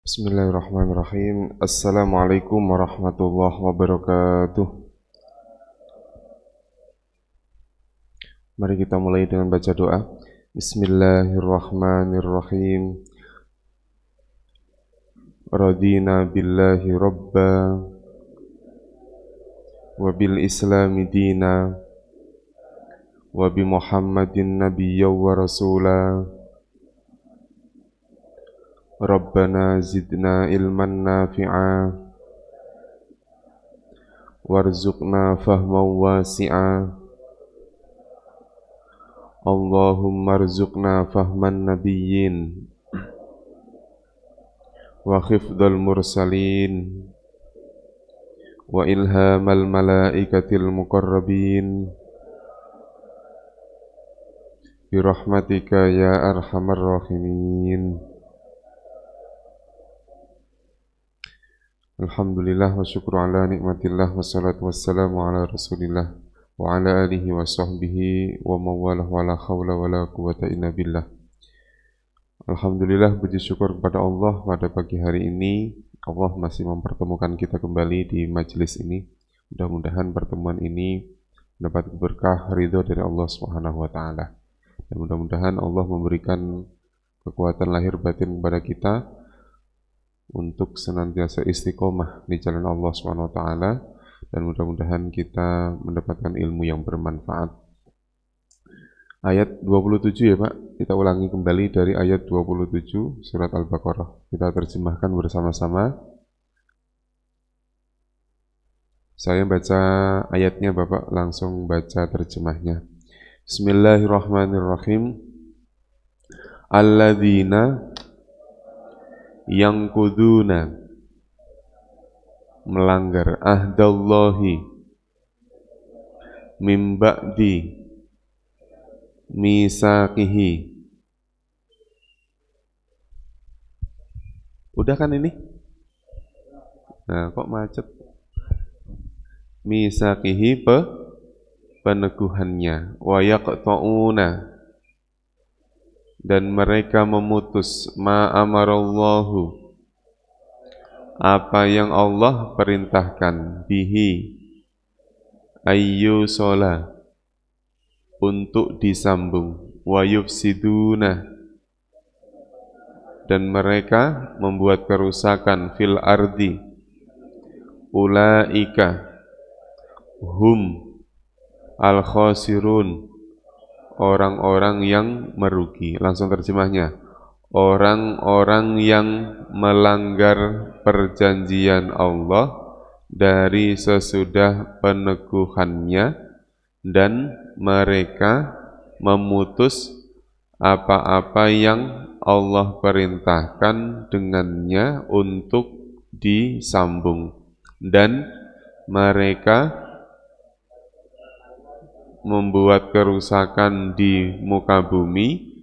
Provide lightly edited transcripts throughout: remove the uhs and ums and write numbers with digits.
Bismillahirrahmanirrahim. Assalamualaikum warahmatullahi wabarakatuh. Mari kita mulai dengan baca doa. Bismillahirrahmanirrahim. Radina billahi rabba wa bil islami dina wa bi Muhammadin nabiyya wa rasula. Rabbana zidna ilman nafi'a warzuqna fahman wasi'a. Allahumma rzuqna fahman nabiyyin wa khifdal mursalin wa ilhamal malaikatil muqarrabin birahmatika ya arhamar rahimin. Alhamdulillah wa syukru ala nikmatillah wassalatu wassalamu ala rasulillah wa ala alihi wa sahbihi wa mawalah wa la hawla wa la quwata illa billah. Alhamdulillah, puji syukur kepada Allah pada pagi hari ini Allah masih mempertemukan kita kembali di majelis ini. Mudah-mudahan pertemuan ini mendapat berkah ridho dari Allah Subhanahu wa taala. Dan mudah-mudahan Allah memberikan kekuatan lahir batin kepada kita untuk senantiasa istiqomah di jalan Allah Subhanahu wa taala, dan mudah-mudahan kita mendapatkan ilmu yang bermanfaat. Ayat 27 ya Pak, kita ulangi kembali dari ayat 27 surat Al-Baqarah. Kita terjemahkan bersama-sama. Saya baca ayatnya, Bapak langsung baca terjemahnya. Bismillahirrahmanirrahim. Alladzina yang kuduna, melanggar ahdallahi min ba'di misaqihi. Udah kan ini? Nah, kok macet? Misaqihi peneguhannya. Wa yaqta'una, dan mereka memutus ma amarallahu, apa yang Allah perintahkan, bihi ayyusola, untuk disambung, wa yufsiduna, dan mereka membuat kerusakan, fil ardi, ulaika hum al khasirun, orang-orang yang merugi. Langsung terjemahnya, orang-orang yang melanggar perjanjian Allah dari sesudah peneguhannya, dan mereka memutus apa-apa yang Allah perintahkan dengannya untuk disambung, dan mereka membuat kerusakan di muka bumi.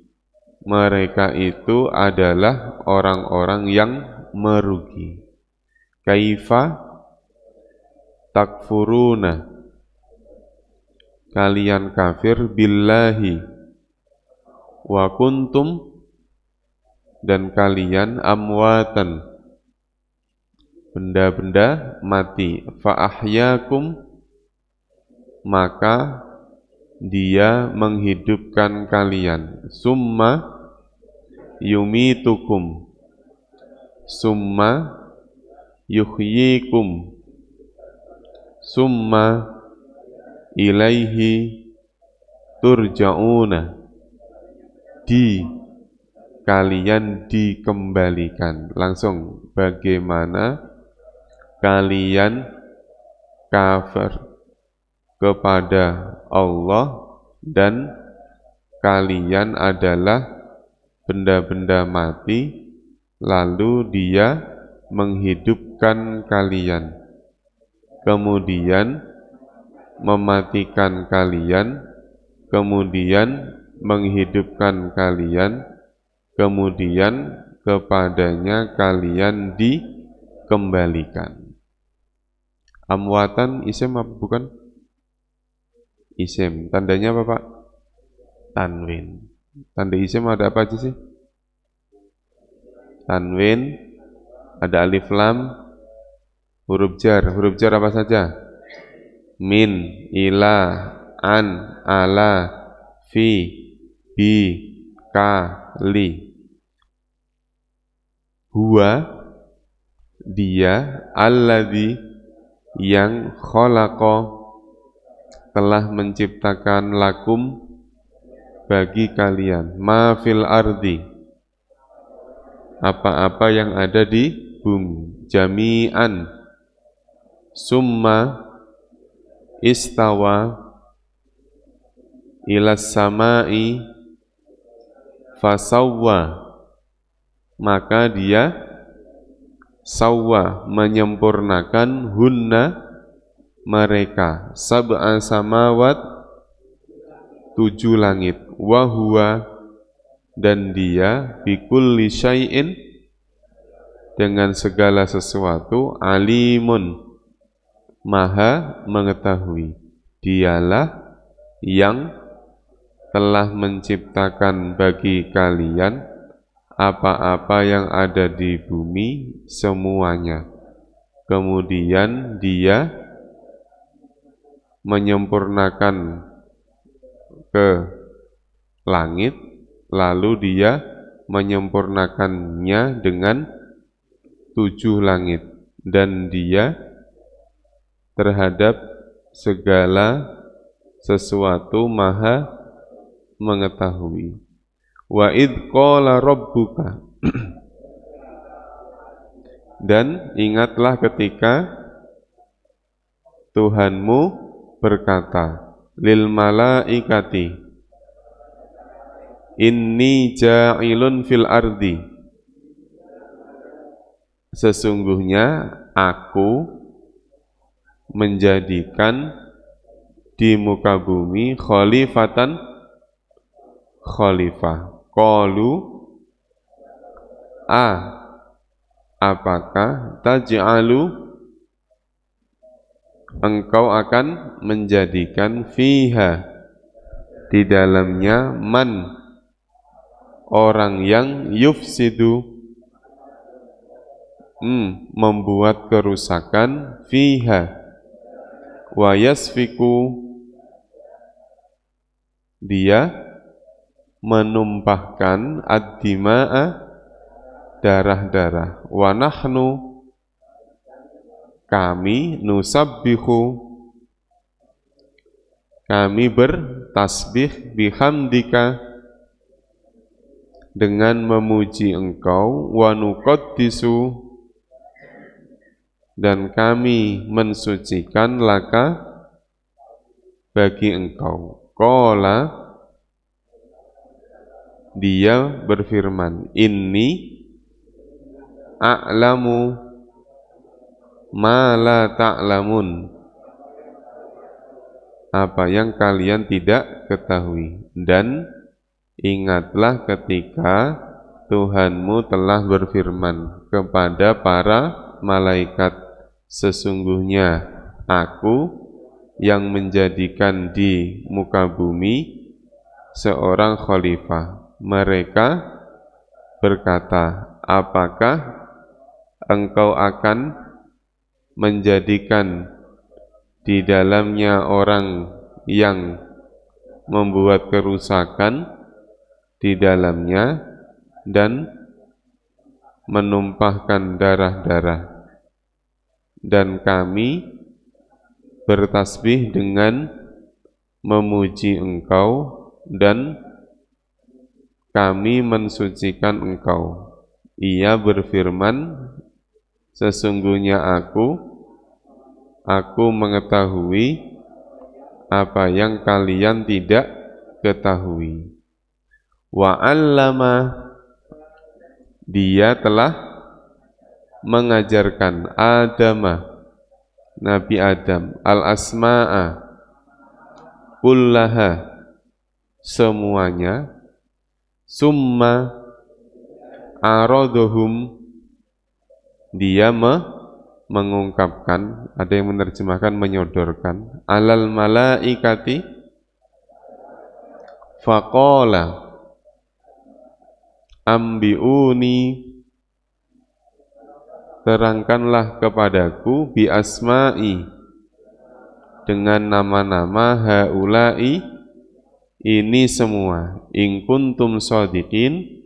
Mereka itu adalah orang-orang yang merugi. Kaifa takfuruna, kalian kafir, billahi, wa kuntum, dan kalian amwatan, benda-benda mati, fa ahyakum, maka Dia menghidupkan kalian, summa yumitukum, summa yuhyikum, summa ilaihi turja'una, kalian dikembalikan. Langsung, bagaimana kalian kafir kepada Allah dan kalian adalah benda-benda mati, lalu Dia menghidupkan kalian, kemudian mematikan kalian, kemudian menghidupkan kalian, kemudian kepadanya kalian dikembalikan. Amwatan isim apa bukan? Isim. Tandanya apa Pak? Tanwin. Tanda isim ada apa aja sih? Tanwin, Ada alif lam, huruf jar apa saja? Min, ila, an, ala, fi, bi, ka, li. Huwa, dia, alladzi, yang khalaqa, telah menciptakan lakum, bagi kalian, ma fil ardi, apa-apa yang ada di bumi, jami'an, summa istawa ilas samai fasawwa, maka dia sawwa, menyempurnakan, hunna, mereka, sab'a samawat, 7 langit, wa huwa, dan dia, bikulli syai'in, dengan segala sesuatu, alimun, maha mengetahui. Dialah yang telah menciptakan bagi kalian apa-apa yang ada di bumi semuanya. Kemudian dia menyempurnakan ke langit, lalu dia menyempurnakannya dengan 7 langit, dan dia terhadap segala sesuatu maha mengetahui. Wa id qala rabbuka, dan ingatlah ketika Tuhanmu berkata, lil malaikati, inni ja'ilun fil ardi, sesungguhnya aku menjadikan di muka bumi khalifatan, khalifah. Qalu, apakah taj'alu, engkau akan menjadikan, fiha, di dalamnya, man, orang yang yufsidu, membuat kerusakan, fiha, wa yasfiku, dia menumpahkan, ad-dima'a, darah-darah, wa nahnu, kami, nusabbihu, kami bertasbih, bihamdika, dengan memuji engkau, wa nuqaddisu, dan kami mensucikan, laka, bagi engkau. Qala, dia berfirman, inni a'lamu ma la ta'lamun, apa yang kalian tidak ketahui. Dan ingatlah ketika Tuhanmu telah berfirman kepada para malaikat, sesungguhnya aku yang menjadikan di muka bumi seorang khalifah. Mereka berkata, apakah engkau akan menjadikan di dalamnya orang yang membuat kerusakan di dalamnya dan menumpahkan darah-darah, dan kami bertasbih dengan memuji engkau, dan kami mensucikan engkau. Ia berfirman, sesungguhnya aku mengetahui apa yang kalian tidak ketahui. Wa 'allama, dia telah mengajarkan, Adama, Nabi Adam, al-asma'a, kullaha, semuanya, summa aradhum, dia mengungkapkan, ada yang menerjemahkan menyodorkan, alal malaikati, faqala ambiuni terangkanlah kepadaku bi asma'i dengan nama-nama haula'i ini semua in kuntum shodiqin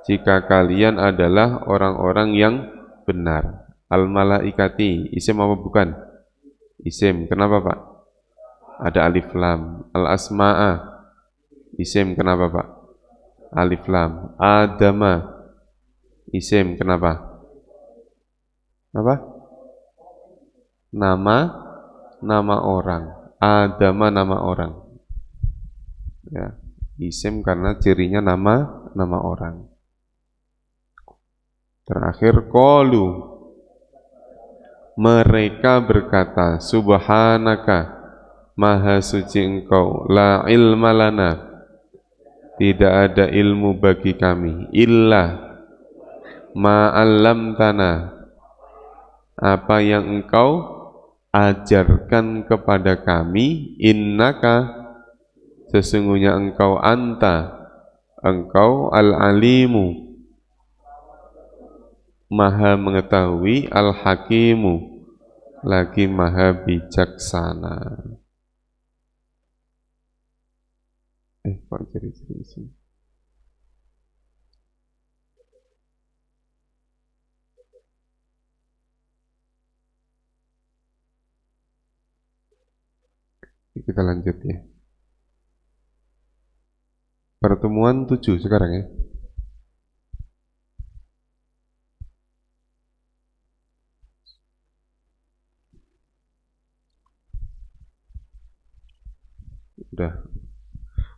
jika kalian adalah orang-orang yang benar. Al malaikati isim apa bukan? Isim. Kenapa Pak? Ada alif lam. Al asma'a isim. Kenapa Pak? Alif lam. Adama isim. Kenapa? Apa? Nama orang. Adama nama orang. Ya, isim karena cirinya nama orang. Terakhir qalu mereka berkata subhanaka maha suci engkau la ilma lana tidak ada ilmu bagi kami illa ma 'allamtana apa yang engkau ajarkan kepada kami innaka sesungguhnya engkau engkau al-alimu maha mengetahui al-hakimu lagi maha bijaksana. Kok ciri-ciri sini? Kita lanjut ya. Pertemuan 7 sekarang ya.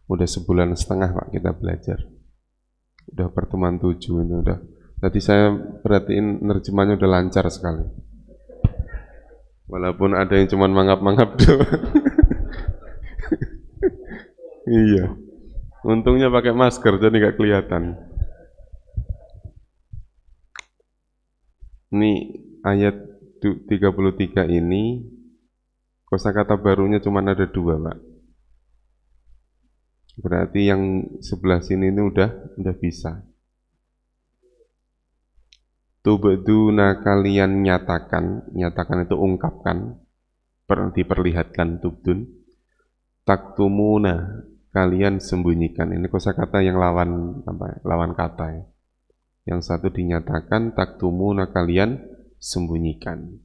Udah sebulan setengah Pak kita belajar. Udah pertemuan 7 ini udah. Tadi saya perhatiin nerjemahnya udah lancar sekali. Walaupun ada yang cuma mangap-mangap doang. Iya. Untungnya pakai masker jadi nggak kelihatan. Ini ayat 33 ini kosakata barunya cuma ada 2 Pak. Berarti yang sebelah sini ini udah bisa. Tubduna kalian nyatakan itu ungkapkan, diperlihatkan tubdun. Taktumuna kalian sembunyikan. Ini kosakata yang lawan lawan kata ya. Yang satu dinyatakan taktumuna kalian sembunyikan.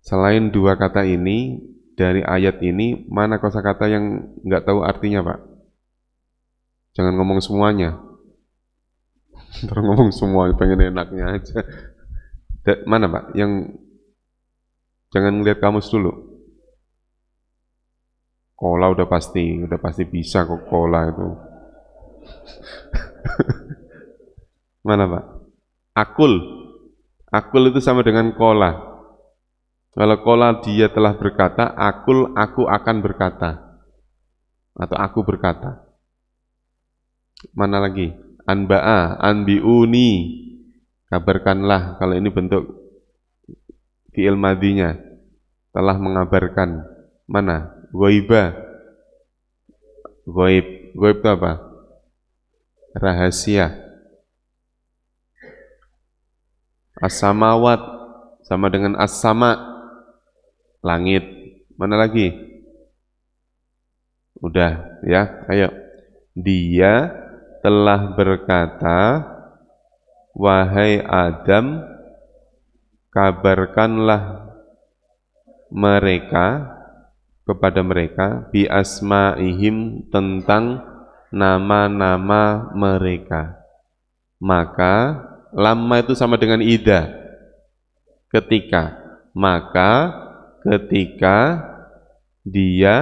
Selain 2 kata ini dari ayat ini mana kosakata yang nggak tahu artinya Pak? Jangan ngomong semuanya. Ntar ngomong semua pengen enaknya aja. Mana Pak? Yang jangan ngeliat kamus dulu. Kola udah pasti bisa kok kola itu. Mana Pak? Akul itu sama dengan kola. Kalau kola dia telah berkata, aku akan berkata. Atau aku berkata. Mana lagi? Anbi'uni. Kabarkanlah. Kalau ini bentuk fi'il madinya. Telah mengabarkan. Mana? Ghoiba. Ghoib itu apa? Rahasia. As-samawat sama dengan as-sama. Langit. Mana lagi? Udah ya, ayo. Dia telah berkata, wahai Adam, kabarkanlah mereka kepada mereka bi asma'ihim tentang nama-nama mereka. Maka lamma itu sama dengan ida. Ketika dia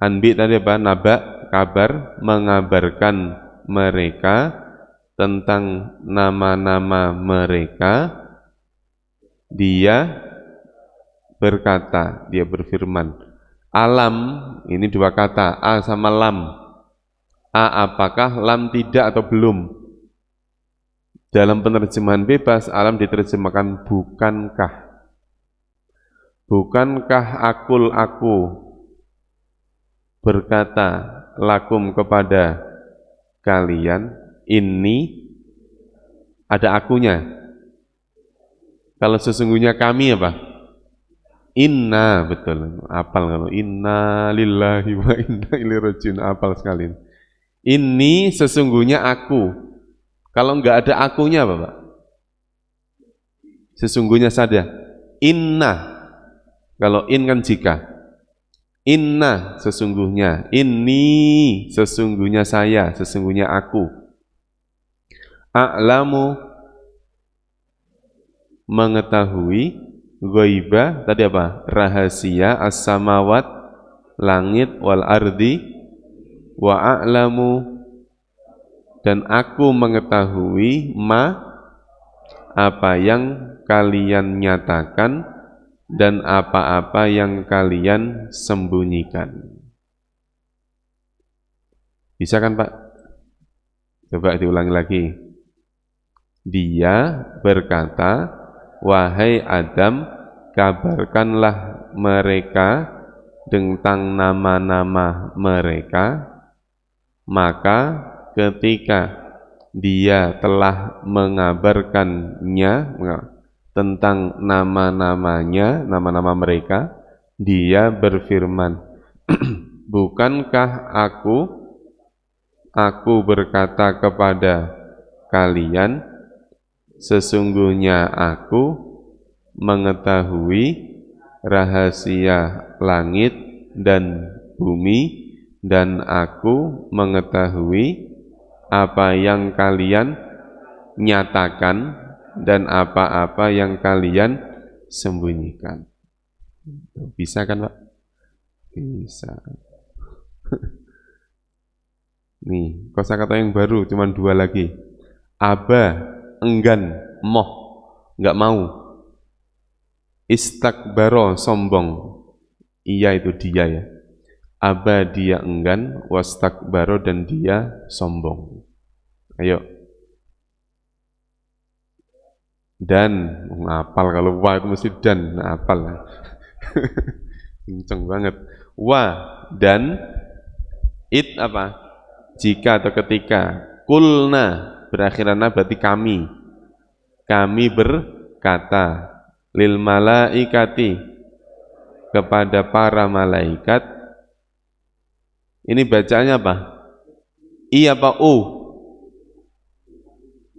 anbi tadi apa? Naba, kabar, mengabarkan mereka tentang nama-nama mereka, dia berkata, dia berfirman, alam, ini 2 kata, a sama lam. A apakah, lam tidak atau belum. Dalam penerjemahan bebas, alam diterjemahkan bukankah. Bukankah aku berkata lakum kepada kalian, ini ada akunya. Kalau sesungguhnya kami apa? Inna, betul. Apal kalau inna lillahi wa inna ilaihi rajiun, apal sekali. Ini sesungguhnya aku. Kalau enggak ada akunya apa, Pak? Sesungguhnya saja. Inna. Kalau in kan jika. Inna sesungguhnya. Ini sesungguhnya saya, sesungguhnya aku. A'lamu mengetahui, ghaibah tadi apa? Rahasia as-samawat, langit, wal ardi, wa a'lamu dan aku mengetahui apa yang kalian nyatakan dan apa-apa yang kalian sembunyikan. Bisa kan, Pak? Coba diulangi lagi. Dia berkata, wahai Adam, kabarkanlah mereka tentang nama-nama mereka. Maka ketika dia telah mengabarkannya tentang nama-namanya, nama-nama mereka, dia berfirman, bukankah aku berkata kepada kalian, sesungguhnya aku mengetahui rahasia langit dan bumi, dan aku mengetahui apa yang kalian nyatakan dan apa-apa yang kalian sembunyikan. Bisa kan, Pak? Bisa. Nih, kosakata yang baru cuma 2 lagi. Aba, enggan, moh, enggak mau. Istakbaro, sombong. Iya itu dia ya. Aba dia enggan, wastakbaro dan dia sombong. Ayo. Dan ngapal, kalau wa itu mesti dan, ngapal. Kenceng banget. Wa dan it apa? Jika atau ketika. Kulna berakhiran berarti kami. Kami berkata lil malaikati kepada para malaikat. Ini bacanya apa? I apa U?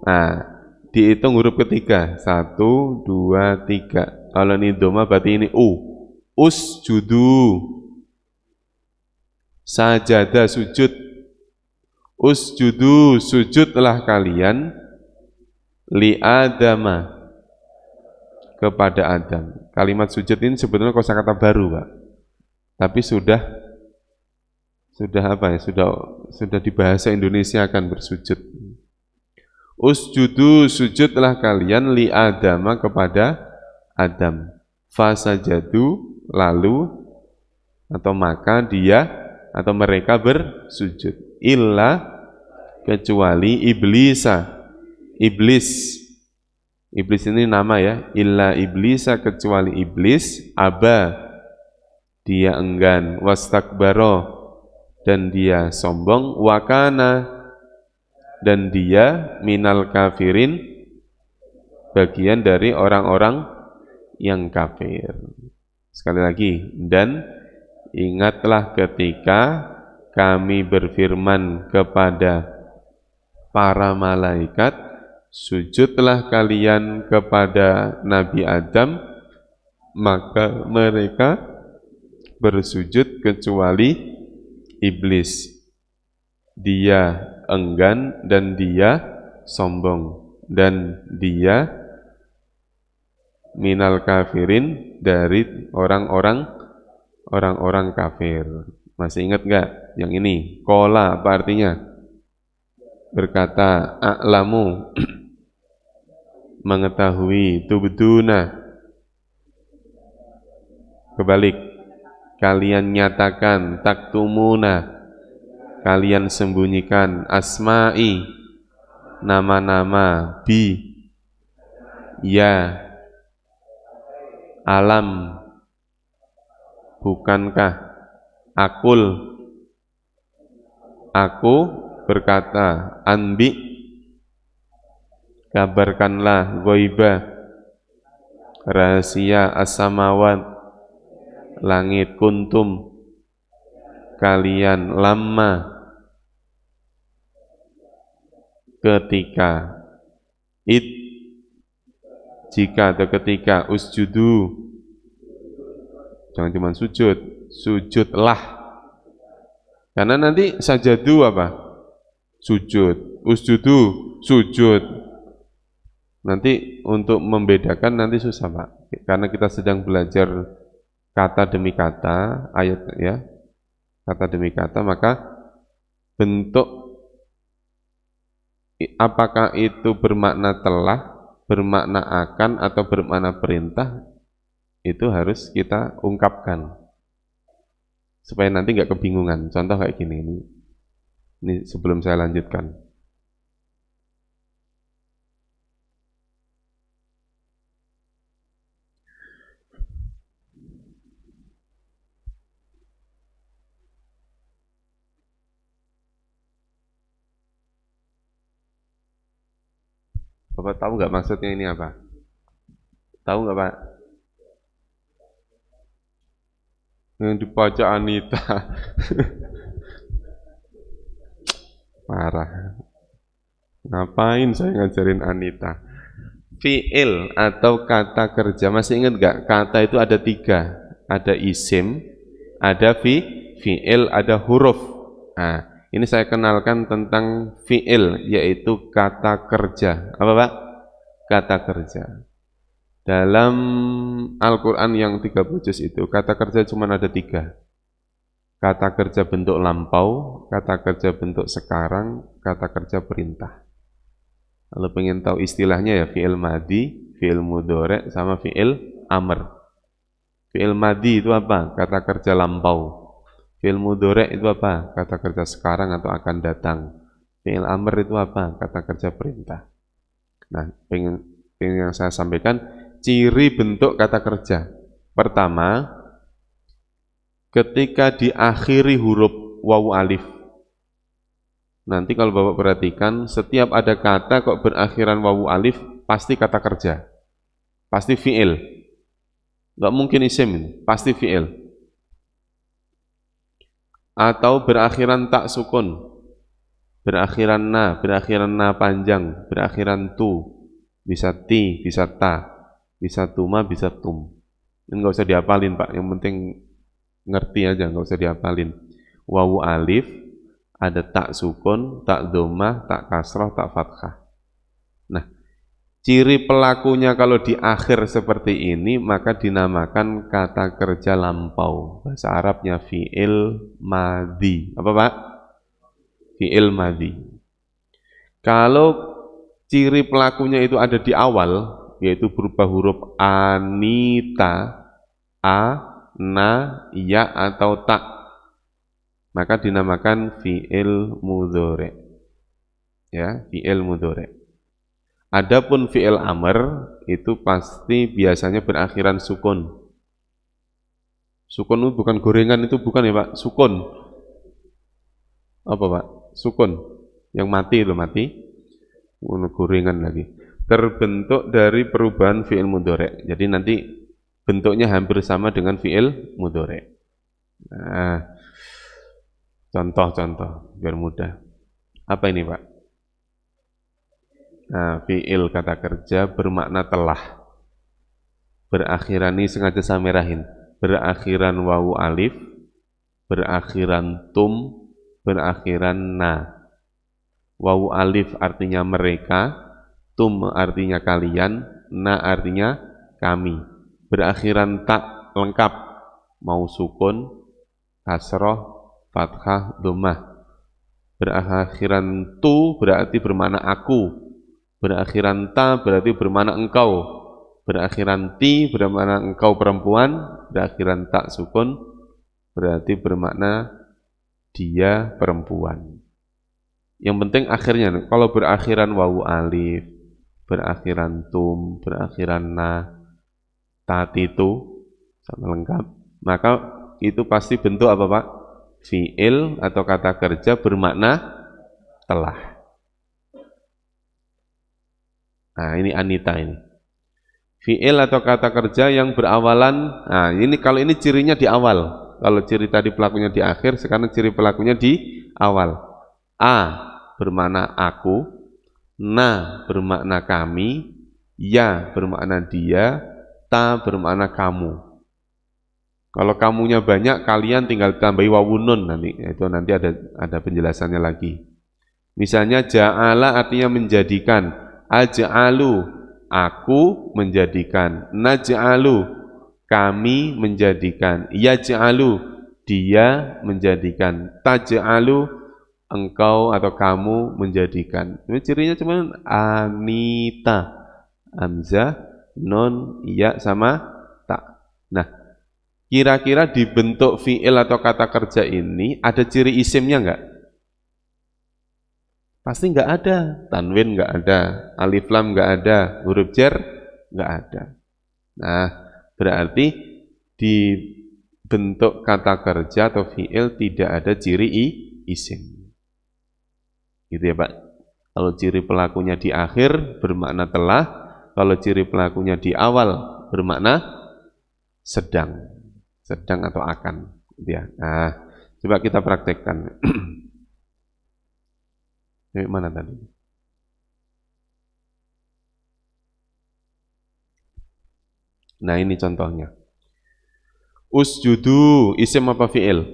Nah, dihitung huruf ketiga. 1, 2, 3. Kalau ini doma berarti ini U. Usjudu. Sajada sujud. Usjudu sujudlah kalian li Adama kepada Adam. Kalimat sujud ini sebetulnya kosakata baru, Pak. Tapi sudah apa ya? Sudah dibahasa Indonesia akan bersujud. Usjudu sujudlah kalian li Adama kepada Adam. Fasajadu lalu atau maka dia atau mereka bersujud. Illa kecuali iblisa. Iblis ini nama ya. Illa iblisa kecuali iblis. Aba dia enggan. Wastakbaro dan dia sombong. Wakana dan dia minal kafirin bagian dari orang-orang yang kafir. Sekali lagi, dan ingatlah ketika kami berfirman kepada para malaikat, sujudlah kalian kepada Nabi Adam, maka mereka bersujud kecuali iblis. Dia enggan dan dia sombong, dan dia minal kafirin dari orang-orang kafir. Masih ingat nggak yang ini? Kola apa artinya? Berkata, a'lamu mengetahui, tubduna kebalik, kalian nyatakan, taktumuna kalian sembunyikan, asma'i nama-nama, bi ya alam bukankah aku berkata, anbi kabarkanlah ghaibah rahasia, as-samawat, langit, kuntum, kalian, lama, ketika, id, jika atau ketika, usjudu, jangan cuma sujud, sujudlah. Karena nanti sajadu apa? Sujud, usjudu, sujud. Nanti untuk membedakan nanti susah Pak, karena kita sedang belajar kata demi kata, ayat ya, kata demi kata, maka bentuk apakah itu bermakna telah, bermakna akan, atau bermakna perintah, itu harus kita ungkapkan supaya nanti nggak kebingungan. Contoh kayak gini, ini sebelum saya lanjutkan. Bapak tahu nggak maksudnya ini apa? Tahu nggak Pak? Yang dibaca Anita. Parah. Ngapain saya ngajarin Anita? Fi'il atau kata kerja, masih ingat nggak? Kata itu ada 3. Ada isim, ada fi'il, ada huruf. Nah, ini saya kenalkan tentang fi'il, yaitu kata kerja. Apa Pak? Kata kerja. Dalam Al-Quran yang 30 juz itu, kata kerja cuma ada 3. Kata kerja bentuk lampau, kata kerja bentuk sekarang, kata kerja perintah. Kalau pengen tahu istilahnya ya fi'il madi, fi'il mudhari, sama fi'il amr. Fi'il madi itu apa? Kata kerja lampau. Fi'il mudhari itu apa? Kata kerja sekarang atau akan datang. Fi'il amr itu apa? Kata kerja perintah. Nah, pengen yang saya sampaikan, ciri bentuk kata kerja. Pertama, ketika diakhiri huruf wawu alif. Nanti kalau Bapak perhatikan, setiap ada kata kok berakhiran wawu alif, pasti kata kerja. Pasti fi'il. Nggak mungkin isim, pasti fi'il. Atau berakhiran tak sukun. Berakhiran na panjang, berakhiran tu. Bisa ti, bisa ta, bisa tuma, bisa tum. Ini nggak usah dihafalin Pak, yang penting ngerti aja, nggak usah dihafalin. Wawu alif, ada tak sukun, tak domah, tak kasroh, tak fathah. Nah, ciri pelakunya kalau di akhir seperti ini, maka dinamakan kata kerja lampau. Bahasa Arabnya fi'il madhi. Apa Pak? Fi'il madhi. Kalau ciri pelakunya itu ada di awal, yaitu berupa huruf anita, a, na, ya, atau tak, maka dinamakan fi'il mudhari. Ya, fi'il mudhari. Adapun fi'il amr itu pasti biasanya berakhiran sukun. Sukun itu bukan gorengan, itu bukan ya Pak, sukun. Apa Pak? Sukun. Yang mati itu mati. Gorengan lagi. Terbentuk dari perubahan fi'il mudhari. Jadi nanti bentuknya hampir sama dengan fi'il mudhari. Nah, contoh-contoh biar mudah. Apa ini Pak? Nah, fi'il kata kerja bermakna telah. Berakhiran ini sengaja saya merahin. Berakhiran wawu alif, berakhiran tum, berakhiran na. Wawu alif artinya mereka, tum artinya kalian, na artinya kami. Berakhiran tak lengkap, mau sukun, kasroh, fathah, dhammah. Berakhiran tu berarti bermakna aku. Berakhiran ta berarti bermakna engkau. Berakhiran ti bermakna engkau perempuan. Berakhiran tak sukun berarti bermakna dia perempuan. Yang penting akhirnya, kalau berakhiran wawu alif, berakhiran tum, berakhiran na, tatitu, sama lengkap, maka itu pasti bentuk apa Pak? Fi'il atau kata kerja bermakna telah. Nah ini Anita ini. Fi'il atau kata kerja yang berawalan, nah ini kalau ini cirinya di awal. Kalau ciri tadi pelakunya di akhir, sekarang ciri pelakunya di awal. A bermakna aku, na bermakna kami, ya bermakna dia, ta bermakna kamu. Kalau kamunya banyak, kalian tinggal tambahi wawunun nanti. Itu nanti ada penjelasannya lagi. Misalnya ja'ala artinya menjadikan, aj'alu aku menjadikan, naj'alu kami menjadikan, yaj'alu dia menjadikan, taj'alu engkau atau kamu menjadikan. Ini cirinya cuma anita, hamzah, nun, ya sama ta. Nah, kira-kira di bentuk fi'il atau kata kerja ini ada ciri isimnya enggak? Pasti nggak ada, tanwin nggak ada, alif lam nggak ada, huruf jar nggak ada. Nah, berarti di bentuk kata kerja atau fi'il tidak ada ciri isim. Gitu ya Pak. Kalau ciri pelakunya di akhir bermakna telah, kalau ciri pelakunya di awal bermakna sedang, sedang atau akan. Ya. Nah, coba kita praktekkan. Mana tadi? Nah ini contohnya. Usjudu, isim apa fi'il?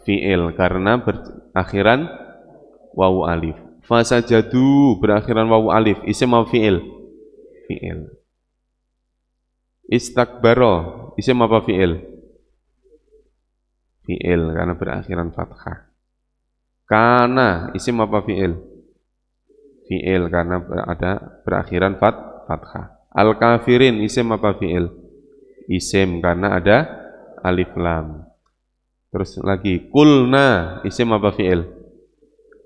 Fi'il, karena berakhiran wawu alif. Fasajadu, berakhiran wawu alif, isim apa fi'il? Fi'il. Istakbaro, isim apa fi'il? Fi'il, karena berakhiran fathah. Kana, isim apa fi'il? Fi'il, karena ada berakhiran fathah. Al-kafirin, isim apa fi'il? Isim, karena ada alif lam. Terus lagi, kulna, isim apa fi'il?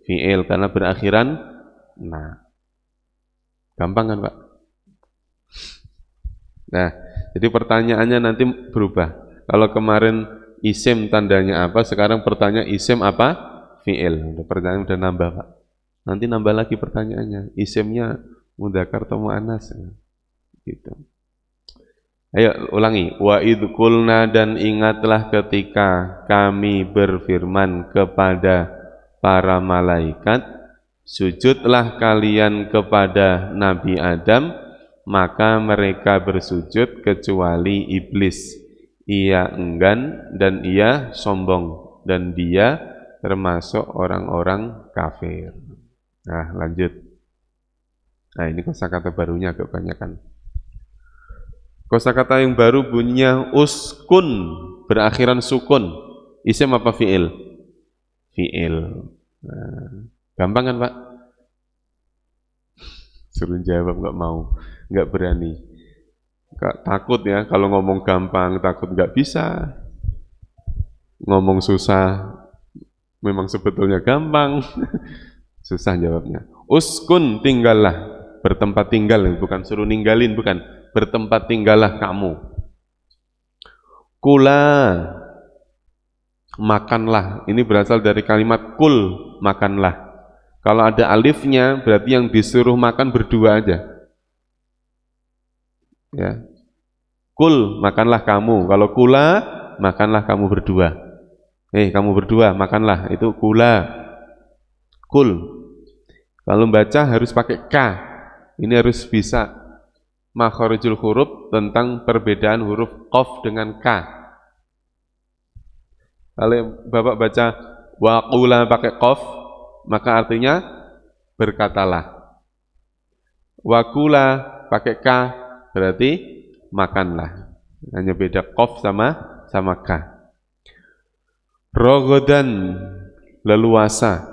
Fi'il, karena berakhiran nah. Gampang kan Pak? Nah, jadi pertanyaannya nanti berubah. Kalau kemarin isim tandanya apa, sekarang pertanyaan isim apa? Fi'il. Pertanyaan udah nambah Pak. Nanti nambah lagi pertanyaannya. Isimnya mudzakkar atau muannas? Gitu. Ayo ulangi. Wa idh qulna, dan ingatlah ketika kami berfirman kepada para malaikat, sujudlah kalian kepada Nabi Adam, maka mereka bersujud kecuali iblis. Ia enggan dan ia sombong, dan dia termasuk orang-orang kafir. Nah, lanjut. Nah, ini kosakata barunya agak banyakan. Kosakata yang baru bunyinya uskun, berakhiran sukun. Isim apa fi'il? Fi'il. Nah, gampang kan Pak? Suruh jawab nggak mau, nggak berani. Takut ya, kalau ngomong gampang takut nggak bisa. Ngomong susah, memang sebetulnya gampang. Susah jawabnya. Uskun, tinggallah, bertempat tinggal, bukan suruh ninggalin, bukan. Bertempat tinggallah kamu. Kula, makanlah. Ini berasal dari kalimat kul, makanlah. Kalau ada alifnya, berarti yang disuruh makan berdua aja. Ya. Kul, makanlah kamu. Kalau kula, makanlah kamu berdua. Kamu berdua, makanlah. Itu kula. Kul. Kalau baca harus pakai K. Ini harus bisa makharijul huruf tentang perbedaan huruf qaf dengan K. Kalau Bapak baca waqula pakai qaf, maka artinya berkatalah. Waqula pakai K berarti makanlah. Hanya beda qaf sama K. Rogodan, leluasa.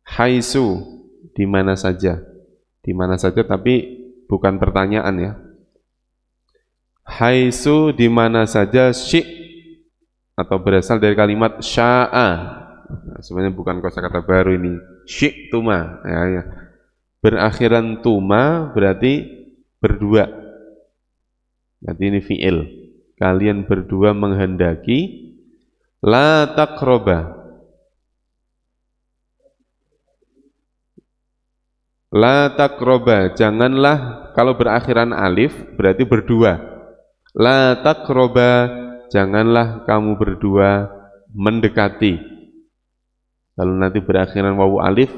Haisu, di mana saja. Di mana saja tapi bukan pertanyaan ya. Haisu, di mana saja, syik, atau berasal dari kalimat sya'a. Nah, sebenarnya bukan kosakata baru ini. Syik tuma. Ya. Berakhiran tuma berarti berdua. Berarti ini fi'il. Kalian berdua menghendaki. La taqroba. La taqroba, janganlah, kalau berakhiran alif berarti berdua. La taqroba, janganlah kamu berdua mendekati. Kalau nanti berakhiran wawu alif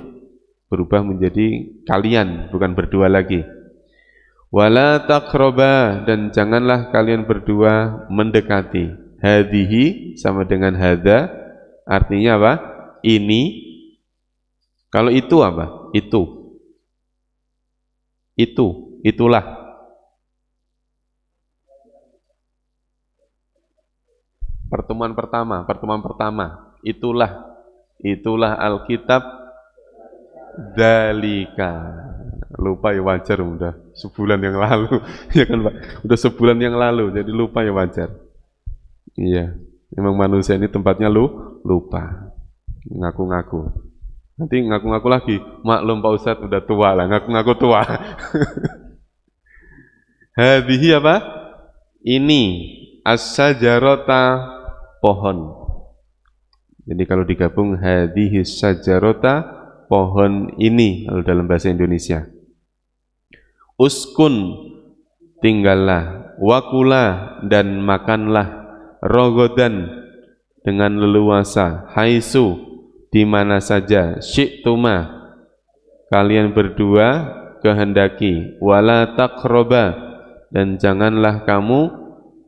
berubah menjadi kalian, bukan berdua lagi. Wala taqroba, dan janganlah kalian berdua mendekati. Hadihi sama dengan hada, artinya apa? Ini. Kalau itu apa? Itulah. Pertemuan pertama, itulah Alkitab dalika. Lupa ya wajar, udah sebulan yang lalu. Ya kan Pak, udah sebulan yang lalu, jadi lupa ya wajar. Iya, memang manusia ini tempatnya lupa, ngaku-ngaku. Nanti ngaku-ngaku lagi, maklum Pak Ustadz udah tua lah, ngaku-ngaku tua. Hadhihi apa? Ini as-sajarota, pohon. Jadi kalau digabung hadhihi sajarota, pohon ini kalau dalam bahasa Indonesia. Uskun, tinggallah, wakula, dan makanlah, rogodan, dengan leluasa, haisu, di mana saja, syi'tuma, kalian berdua kehendaki, wala taqroba, dan janganlah kamu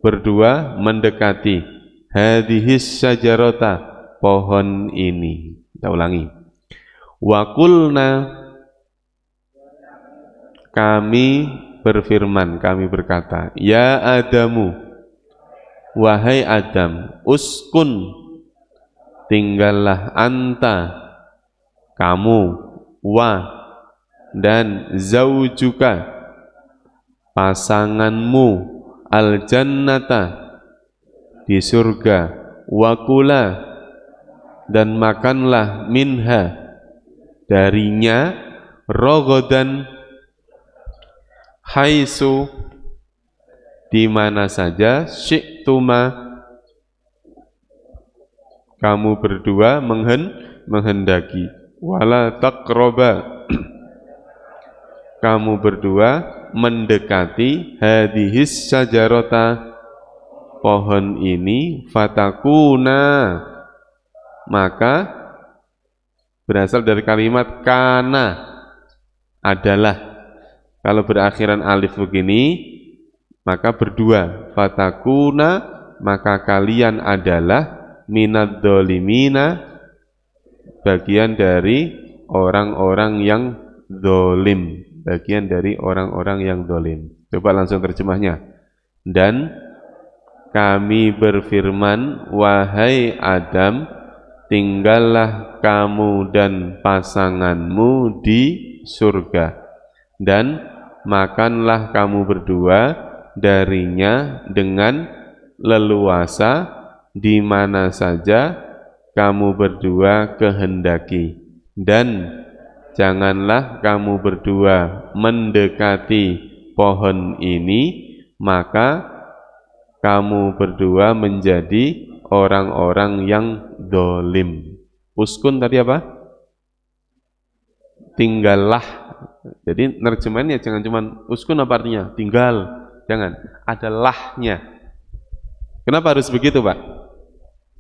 berdua mendekati, hadhis syajarota, pohon ini. Kita ulangi. Wakulna, kami berfirman, kami berkata, ya Adamu, wahai Adam, uskun, tinggallah, anta, kamu, wa, dan zaujuka, pasanganmu, al-jannata, di surga, wakula, dan makanlah, minha, darinya, rogodan, haisu, di mana saja, syi'tuma, kamu berdua menghendaki, wala taqroba, kamu berdua mendekati, hadhis syajarota, pohon ini, fatakuna, maka berasal dari kalimat kana, adalah. Kalau berakhiran alif begini, maka berdua, fatakuna, maka kalian adalah, minad dolimina, bagian dari orang-orang yang dolim, bagian dari orang-orang yang dolim. Coba langsung terjemahnya. Dan kami berfirman, wahai Adam, tinggallah kamu dan pasanganmu di surga, dan makanlah kamu berdua darinya dengan leluasa, di mana saja kamu berdua kehendaki, dan janganlah kamu berdua mendekati pohon ini, maka kamu berdua menjadi orang-orang yang dolim. Uskun tadi apa? Tinggallah. Jadi nerjemahannya jangan cuma uskun, apa artinya? Tinggal. Jangan, ada lahnya. Kenapa harus begitu Pak?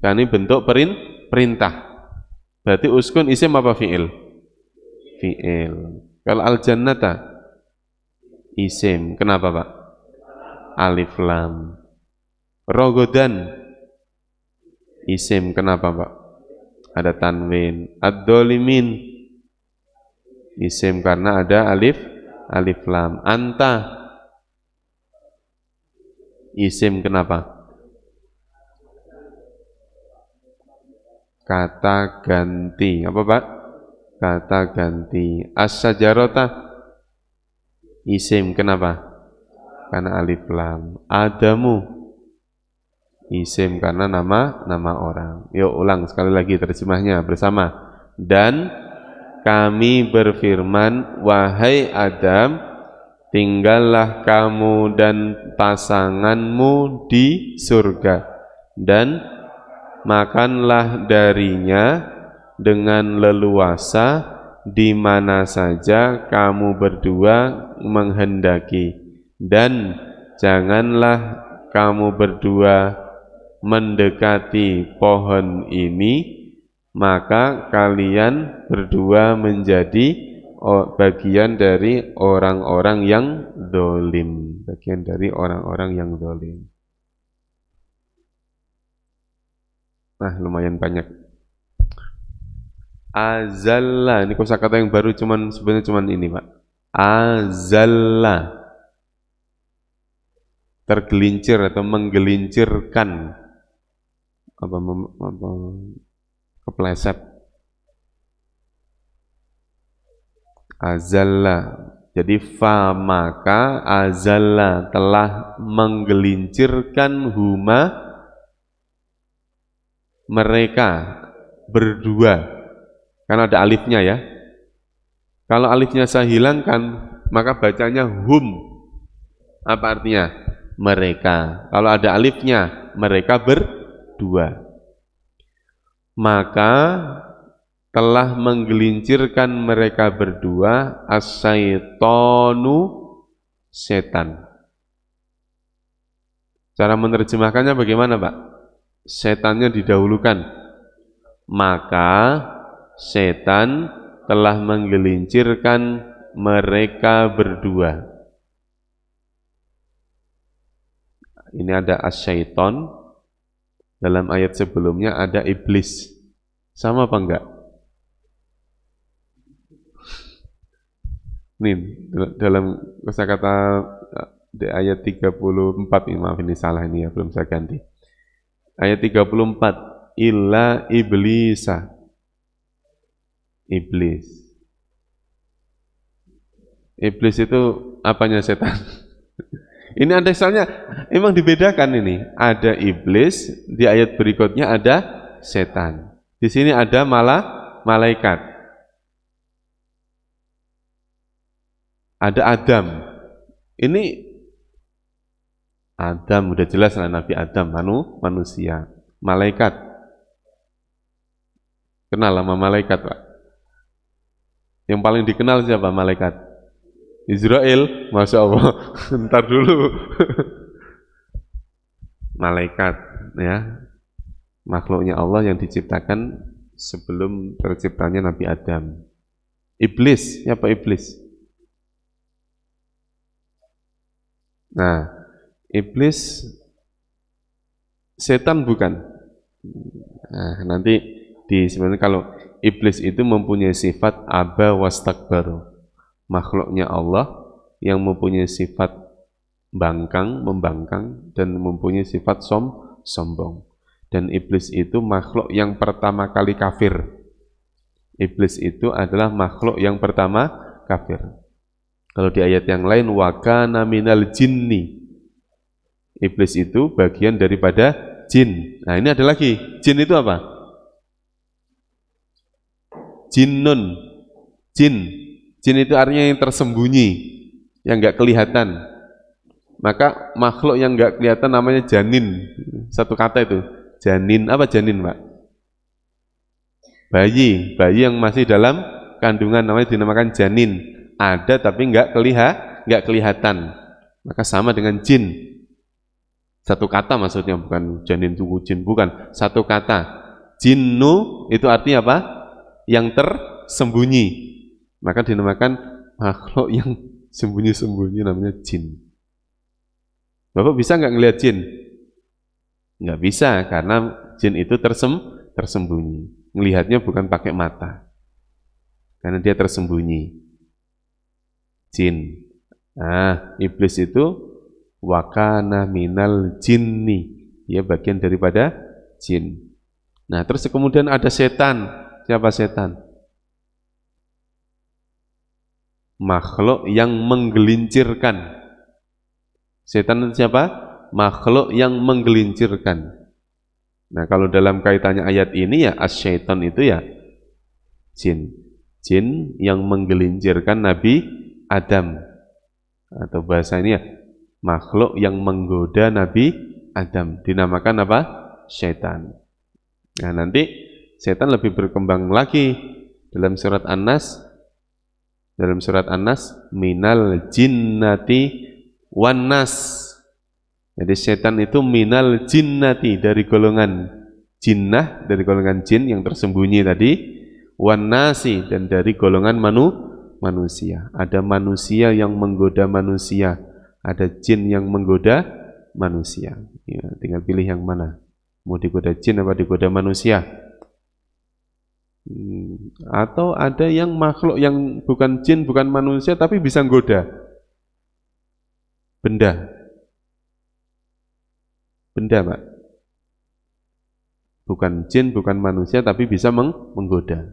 Karena ini bentuk perintah. Berarti uskun isim apa fi'il? Fi'il. Kalau al-jannata isim. Kenapa Pak? Alif lam. Rogodan isim. Kenapa Pak? Ada tanwin. Ad-dolimin isim karena ada alif lam. Anta isim. Kenapa? Kata ganti. Apa Pak? Kata ganti. As-sajarota isim. Kenapa? Karena alif lam. Adamu isim karena nama orang. Yuk ulang sekali lagi terjemahnya bersama. Dan kami berfirman, wahai Adam, tinggallah kamu dan pasanganmu di surga, dan makanlah darinya dengan leluasa, di mana saja kamu berdua menghendaki, dan janganlah kamu berdua mendekati pohon ini, maka kalian berdua menjadi bagian dari orang-orang yang zalim, bagian dari orang-orang yang zalim. Nah, lumayan banyak. Azalla, ini kosakata yang baru, sebenarnya cuman ini, Pak. Azalla, tergelincir atau menggelincirkan, apa kepleset. Azalla, jadi fa maka azalla telah menggelincirkan huma mereka berdua. Karena ada alifnya ya. Kalau alifnya saya hilangkan, maka bacanya hum. Apa artinya? Mereka. Kalau ada alifnya, mereka berdua. Maka telah menggelincirkan mereka berdua as-syaitonu, setan. Cara menerjemahkannya bagaimana, Pak? Setannya didahulukan. Maka setan telah menggelincirkan mereka berdua. Ini ada as-syaiton, dalam ayat sebelumnya ada iblis. Sama apa enggak? Nih, dalam kosakata di ayat 34, maaf ini salah ini ya, belum saya ganti. Ayat 34, illa iblisa. Iblis. Iblis itu apanya setan? Ini ada misalnya, emang dibedakan ini. Ada iblis, di ayat berikutnya ada setan. Di sini ada malaikat. Ada Adam. Ini Adam, udah jelas lah Nabi Adam, manusia. Malaikat. Kenal sama malaikat, Pak? Yang paling dikenal siapa malaikat? Israel, Masya Allah. Ntar dulu. Malaikat, ya, makhluknya Allah yang diciptakan sebelum terciptanya Nabi Adam. Iblis, siapa iblis? Nah, iblis setan bukan? Nah, nanti sebenarnya kalau iblis itu mempunyai sifat aba wastakbaru, makhluknya Allah yang mempunyai sifat membangkang dan mempunyai sifat sombong. Dan iblis itu makhluk yang pertama kali kafir. Iblis itu adalah makhluk yang pertama kafir. Kalau di ayat yang lain, wa kana minal jinni, iblis itu bagian daripada jin. Nah, ini ada lagi, jin itu apa? Jinnun, jin itu artinya yang tersembunyi, yang enggak kelihatan. Maka makhluk yang enggak kelihatan namanya janin. Satu kata itu, janin. Apa janin, Pak? Bayi yang masih dalam kandungan namanya dinamakan janin. Ada tapi enggak kelihatan. Maka sama dengan jin. Satu kata maksudnya, bukan janin tunggu jin, bukan. Satu kata. Jinnu itu artinya apa? Yang tersembunyi, maka dinamakan makhluk yang sembunyi-sembunyi namanya jin. Bapak bisa nggak ngelihat jin? Nggak bisa, karena jin itu tersembunyi. Ngelihatnya bukan pakai mata, karena dia tersembunyi. Jin. Nah, iblis itu wakana minal jinni, dia bagian daripada jin. Nah, terus kemudian ada setan. Siapa setan? Makhluk yang menggelincirkan. Setan itu siapa? Makhluk yang menggelincirkan. Nah, kalau dalam kaitannya ayat ini ya as-syaitan itu ya jin. Jin yang menggelincirkan Nabi Adam. Atau bahasa ini ya makhluk yang menggoda Nabi Adam. Dinamakan apa? Syaitan. Nah, nanti setan lebih berkembang lagi dalam surat An-Nas, Dalam surat An-Nas, minal jinnati wan nas. Jadi setan itu minal jinnati, dari golongan jinnah, dari golongan jin yang tersembunyi tadi, wan nasi, dan dari golongan manusia. Ada manusia yang menggoda manusia, ada jin yang menggoda manusia. Ya, tinggal pilih yang mana. Mau digoda jin apa digoda manusia? Atau ada yang makhluk yang bukan jin, bukan manusia, tapi bisa menggoda benda. Benda, Pak. Bukan jin, bukan manusia, tapi bisa menggoda.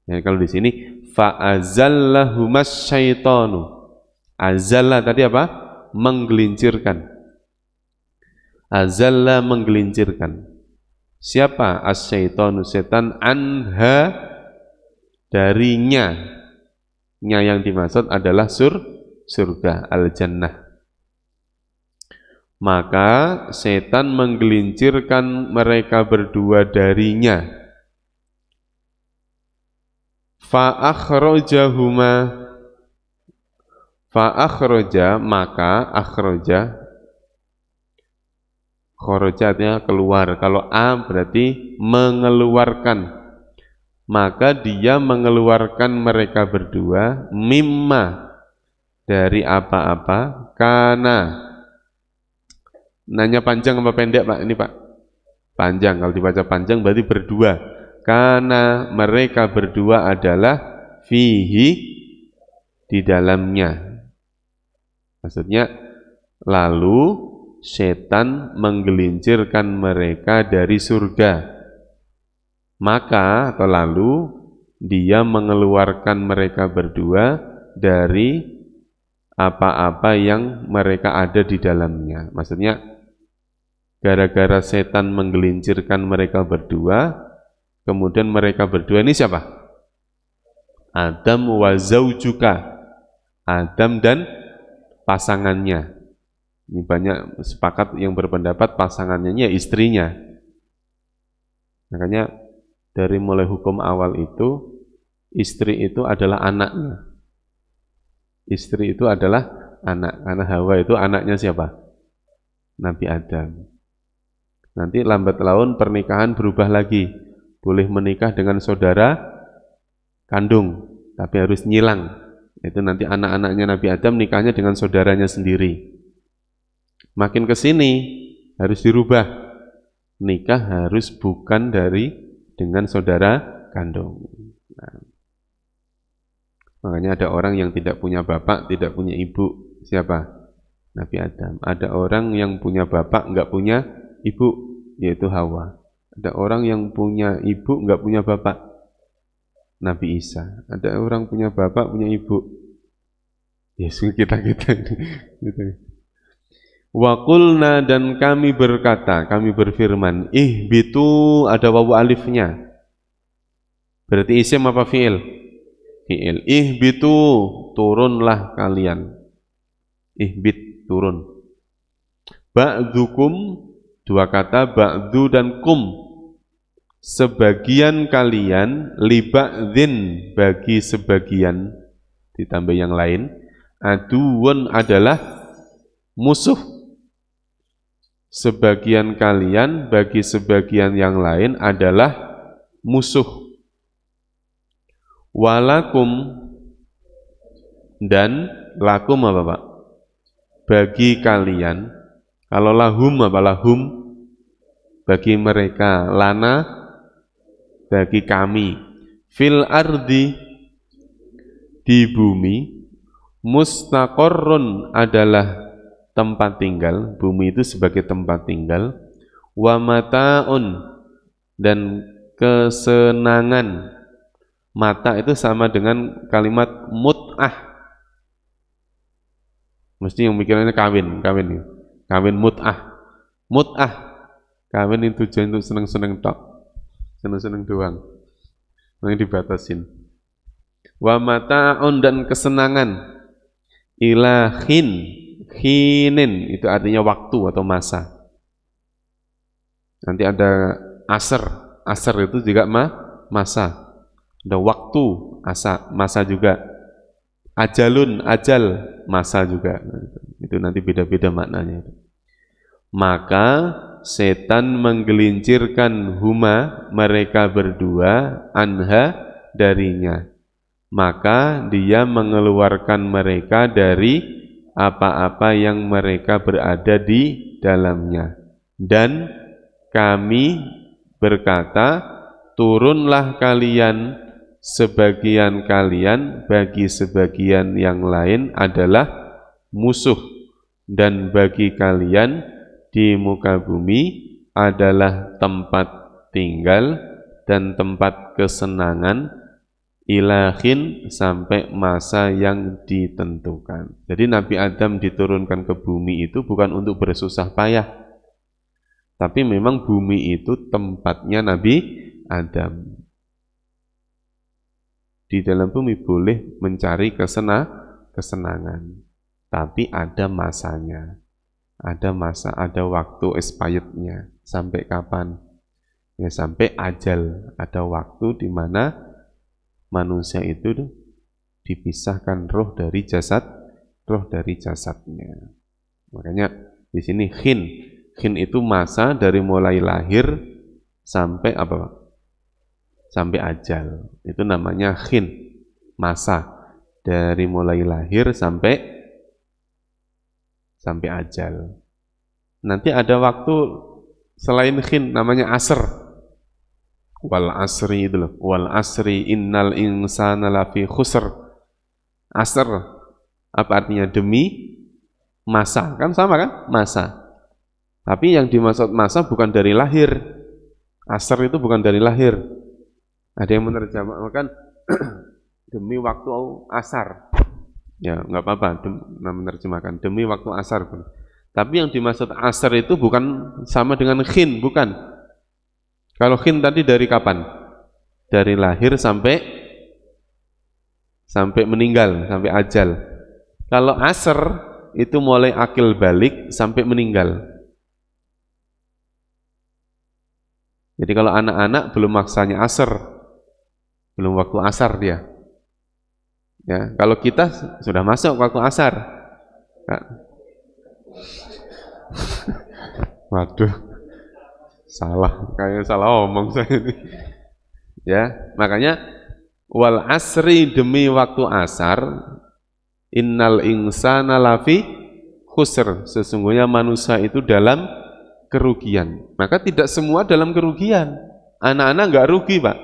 Ya, kalau di sini fa'azallahumas syaitanu. Azalla tadi apa? Menggelincirkan. Azalla menggelincirkan. Siapa? As-syaitanu, setan, anha, darinya. Nya yang dimaksud adalah surga, al-jannah. Maka setan menggelincirkan mereka berdua darinya. Fa'akhroja, maka akhroja, khorojatnya keluar. Kalau a berarti mengeluarkan. Maka dia mengeluarkan mereka berdua mimma, dari apa-apa, karena. Nanya panjang apa pendek, Pak? Ini, Pak. Panjang. Kalau dibaca panjang berarti berdua. Karena mereka berdua adalah fihi, di dalamnya. Maksudnya, lalu setan menggelincirkan mereka dari surga. Maka atau lalu dia mengeluarkan mereka berdua dari apa-apa yang mereka ada di dalamnya. Maksudnya gara-gara setan menggelincirkan mereka berdua, kemudian mereka berdua ini siapa? Adam wa zaujuka. Adam dan pasangannya. Ini banyak sepakat yang berpendapat pasangannya ya istrinya. Makanya dari mulai hukum awal itu, istri itu adalah anaknya. Istri itu adalah anak, karena Hawa itu anaknya siapa? Nabi Adam. Nanti lambat laun pernikahan berubah lagi. Boleh menikah dengan saudara kandung, tapi harus nyilang. Itu nanti anak-anaknya Nabi Adam nikahnya dengan saudaranya sendiri. Makin ke sini harus dirubah. Nikah harus bukan dengan saudara kandung. Nah, makanya ada orang yang tidak punya bapak, tidak punya ibu. Siapa? Nabi Adam. Ada orang yang punya bapak, enggak punya ibu, yaitu Hawa. Ada orang yang punya ibu, enggak punya bapak, Nabi Isa. Ada orang punya bapak, punya ibu. Yesus kita-kita gitu. Wa qulna, dan kami berkata, kami berfirman, ihbitu, ada wawu alifnya. Berarti isim apa fi'il? Fi'il. Ihbitu, turunlah kalian. Ihbit, turun. Ba'dukum, dua kata, ba'du dan kum. Sebagian kalian, liba'dhin, bagi sebagian, ditambah yang lain. Aduun adalah musuh. Sebagian kalian bagi sebagian yang lain adalah musuh. Walakum, dan lakum apa, Pak? Bagi kalian. Kalau lahum apa? Lahum bagi mereka. Lana bagi kami. Fil ardi, di bumi. Mustaqorrun adalah tempat tinggal, bumi itu sebagai tempat tinggal. Wa mata'un, dan kesenangan. Mata itu sama dengan kalimat mut'ah. Mesti yang mikirannya kawin mut'ah. Mut'ah, kawin itu tujuan untuk seneng-seneng tok, seneng-seneng doang, yang dibatasin. Wa mata'un, dan kesenangan. Ilahin, khinin itu artinya waktu atau masa. Nanti ada asr itu juga masa. Ada waktu, masa juga. Ajalun, ajal, masa juga. Itu nanti beda-beda maknanya. Maka setan menggelincirkan huma, mereka berdua, anha, darinya. Maka dia mengeluarkan mereka dari apa-apa yang mereka berada di dalamnya. Dan kami berkata, turunlah kalian, sebagian kalian bagi sebagian yang lain adalah musuh, dan bagi kalian di muka bumi adalah tempat tinggal dan tempat kesenangan ilahin sampai masa yang ditentukan. Jadi Nabi Adam diturunkan ke bumi itu bukan untuk bersusah payah, tapi memang bumi itu tempatnya Nabi Adam. Di dalam bumi boleh mencari kesenangan, tapi ada masanya. Ada masa, ada waktu expirednya. Sampai kapan? Ya sampai ajal. Ada waktu di mana manusia itu dipisahkan roh dari jasadnya. Makanya di sini khin itu masa dari mulai lahir sampai apa? Sampai ajal. Itu namanya khin, masa dari mulai lahir sampai ajal. Nanti ada waktu selain khin namanya asr. Wal asri itu loh. Wal asri innal insana lafi khusr. Asr apa artinya? Demi masa. Kan sama kan? Masa. Tapi yang dimaksud masa bukan dari lahir. Asr itu bukan dari lahir. Ada yang menerjemahkan demi waktu asar. Ya, nggak apa-apa menerjemahkan demi waktu asar. Tapi yang dimaksud asar itu bukan sama dengan khin, bukan. Kalau khin tadi dari kapan? Dari lahir sampai meninggal, sampai ajal. Kalau asar itu mulai akil balik sampai meninggal. Jadi kalau anak-anak belum maksanya asar, belum waktu asar dia. Ya, kalau kita sudah masuk waktu asar. Nah. Waduh, kayak salah omong saya ini. Ya, makanya wal asri, demi waktu asar, innal insana lafi khusr, sesungguhnya manusia itu dalam kerugian. Maka tidak semua dalam kerugian. Anak-anak enggak rugi, Pak.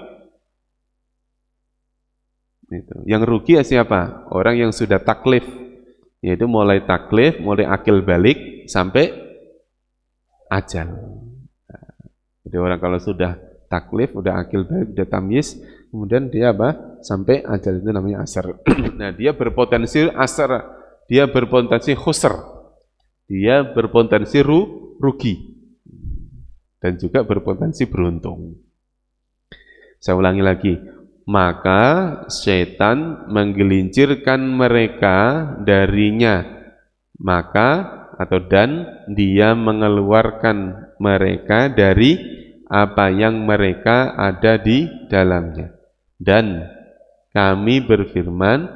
Itu. Yang rugi siapa? Orang yang sudah taklif, yaitu mulai taklif, mulai akil balik sampai ajal. Jadi orang kalau sudah taklif, udah akil balik, udah tamyiz, kemudian dia apa? Sampai ajal, itu namanya asar. Nah, dia berpotensi asar, dia berpotensi khusr, dia berpotensi rugi, dan juga berpotensi beruntung. Saya ulangi lagi. Maka setan menggelincirkan mereka darinya, dan dia mengeluarkan mereka dari apa yang mereka ada di dalamnya. Dan kami berfirman,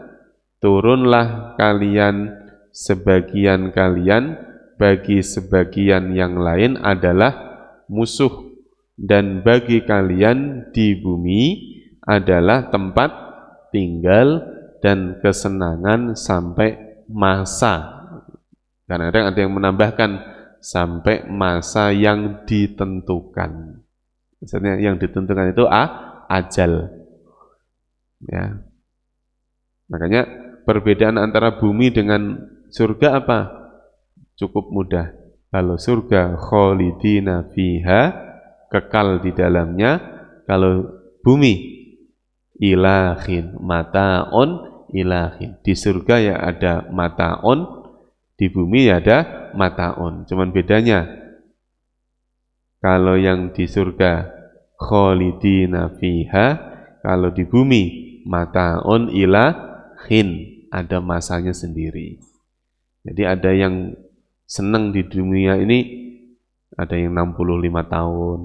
turunlah kalian, sebagian kalian bagi sebagian yang lain adalah musuh, dan bagi kalian di bumi adalah tempat tinggal dan kesenangan sampai masa. Kadang-kadang ada yang menambahkan sampai masa yang ditentukan. Maksudnya yang ditentukan itu ajal. Ya. Makanya perbedaan antara bumi dengan surga apa? Cukup mudah. Kalau surga kholidina fiha, kekal di dalamnya. Kalau bumi ilahin, mataon ilahin. Di surga ya ada mataon, di bumi ya ada mataon. Cuman bedanya, kalau yang di surga kholidina fiha, kalau di bumi mataon ilahin, ada masanya sendiri. Jadi ada yang senang di dunia ini, ada yang 65 tahun.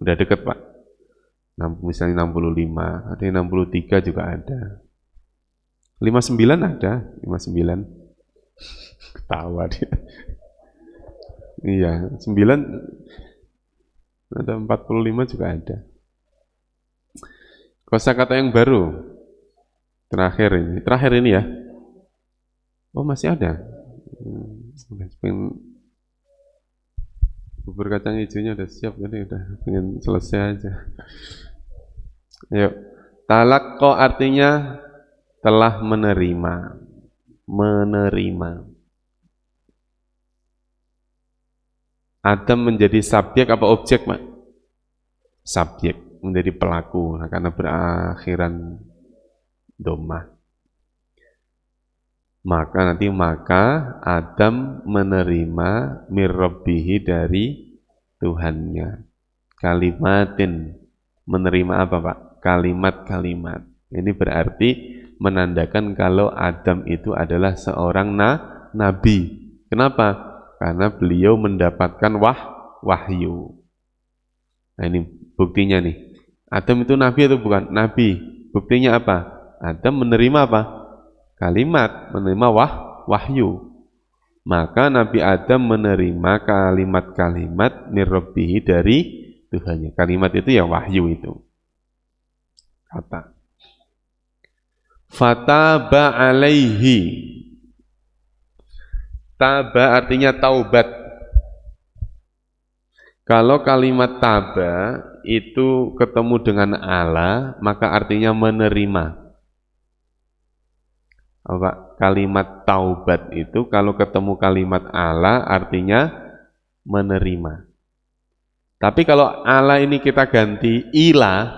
Udah deket, Pak. Misalnya 65, ada yang 63 juga ada. 59 ada, 59. Ketawa dia. Iya, 9 ada 45 juga ada. Kosakata yang baru. Terakhir ini ya. Oh, masih ada. Bubur kacang hijaunya udah siap kan, udah pengen selesai aja. Yuk. Talaqqa artinya telah menerima. Menerima. Adam menjadi subjek apa objek, Mak? Subjek, menjadi pelaku, nah, karena berakhiran domah. Maka Adam menerima mirrabbihi dari Tuhannya. Kalimatin, menerima apa Pak? Kalimat-kalimat. Ini berarti menandakan kalau Adam itu adalah seorang nabi. Kenapa? Karena beliau mendapatkan wahyu. Nah ini buktinya nih. Adam itu nabi atau bukan? Nabi. Buktinya apa? Adam menerima apa? Kalimat, menerima wahyu. Maka Nabi Adam menerima kalimat-kalimat mirrabbihi dari Tuhannya. Kalimat itu ya wahyu itu. Kata. Fataba alaihi. Taba artinya taubat. Kalau kalimat taba itu ketemu dengan Allah, maka artinya menerima. Apa? Kalimat taubat itu kalau ketemu kalimat Allah artinya menerima. Tapi kalau Allah ini kita ganti ilah,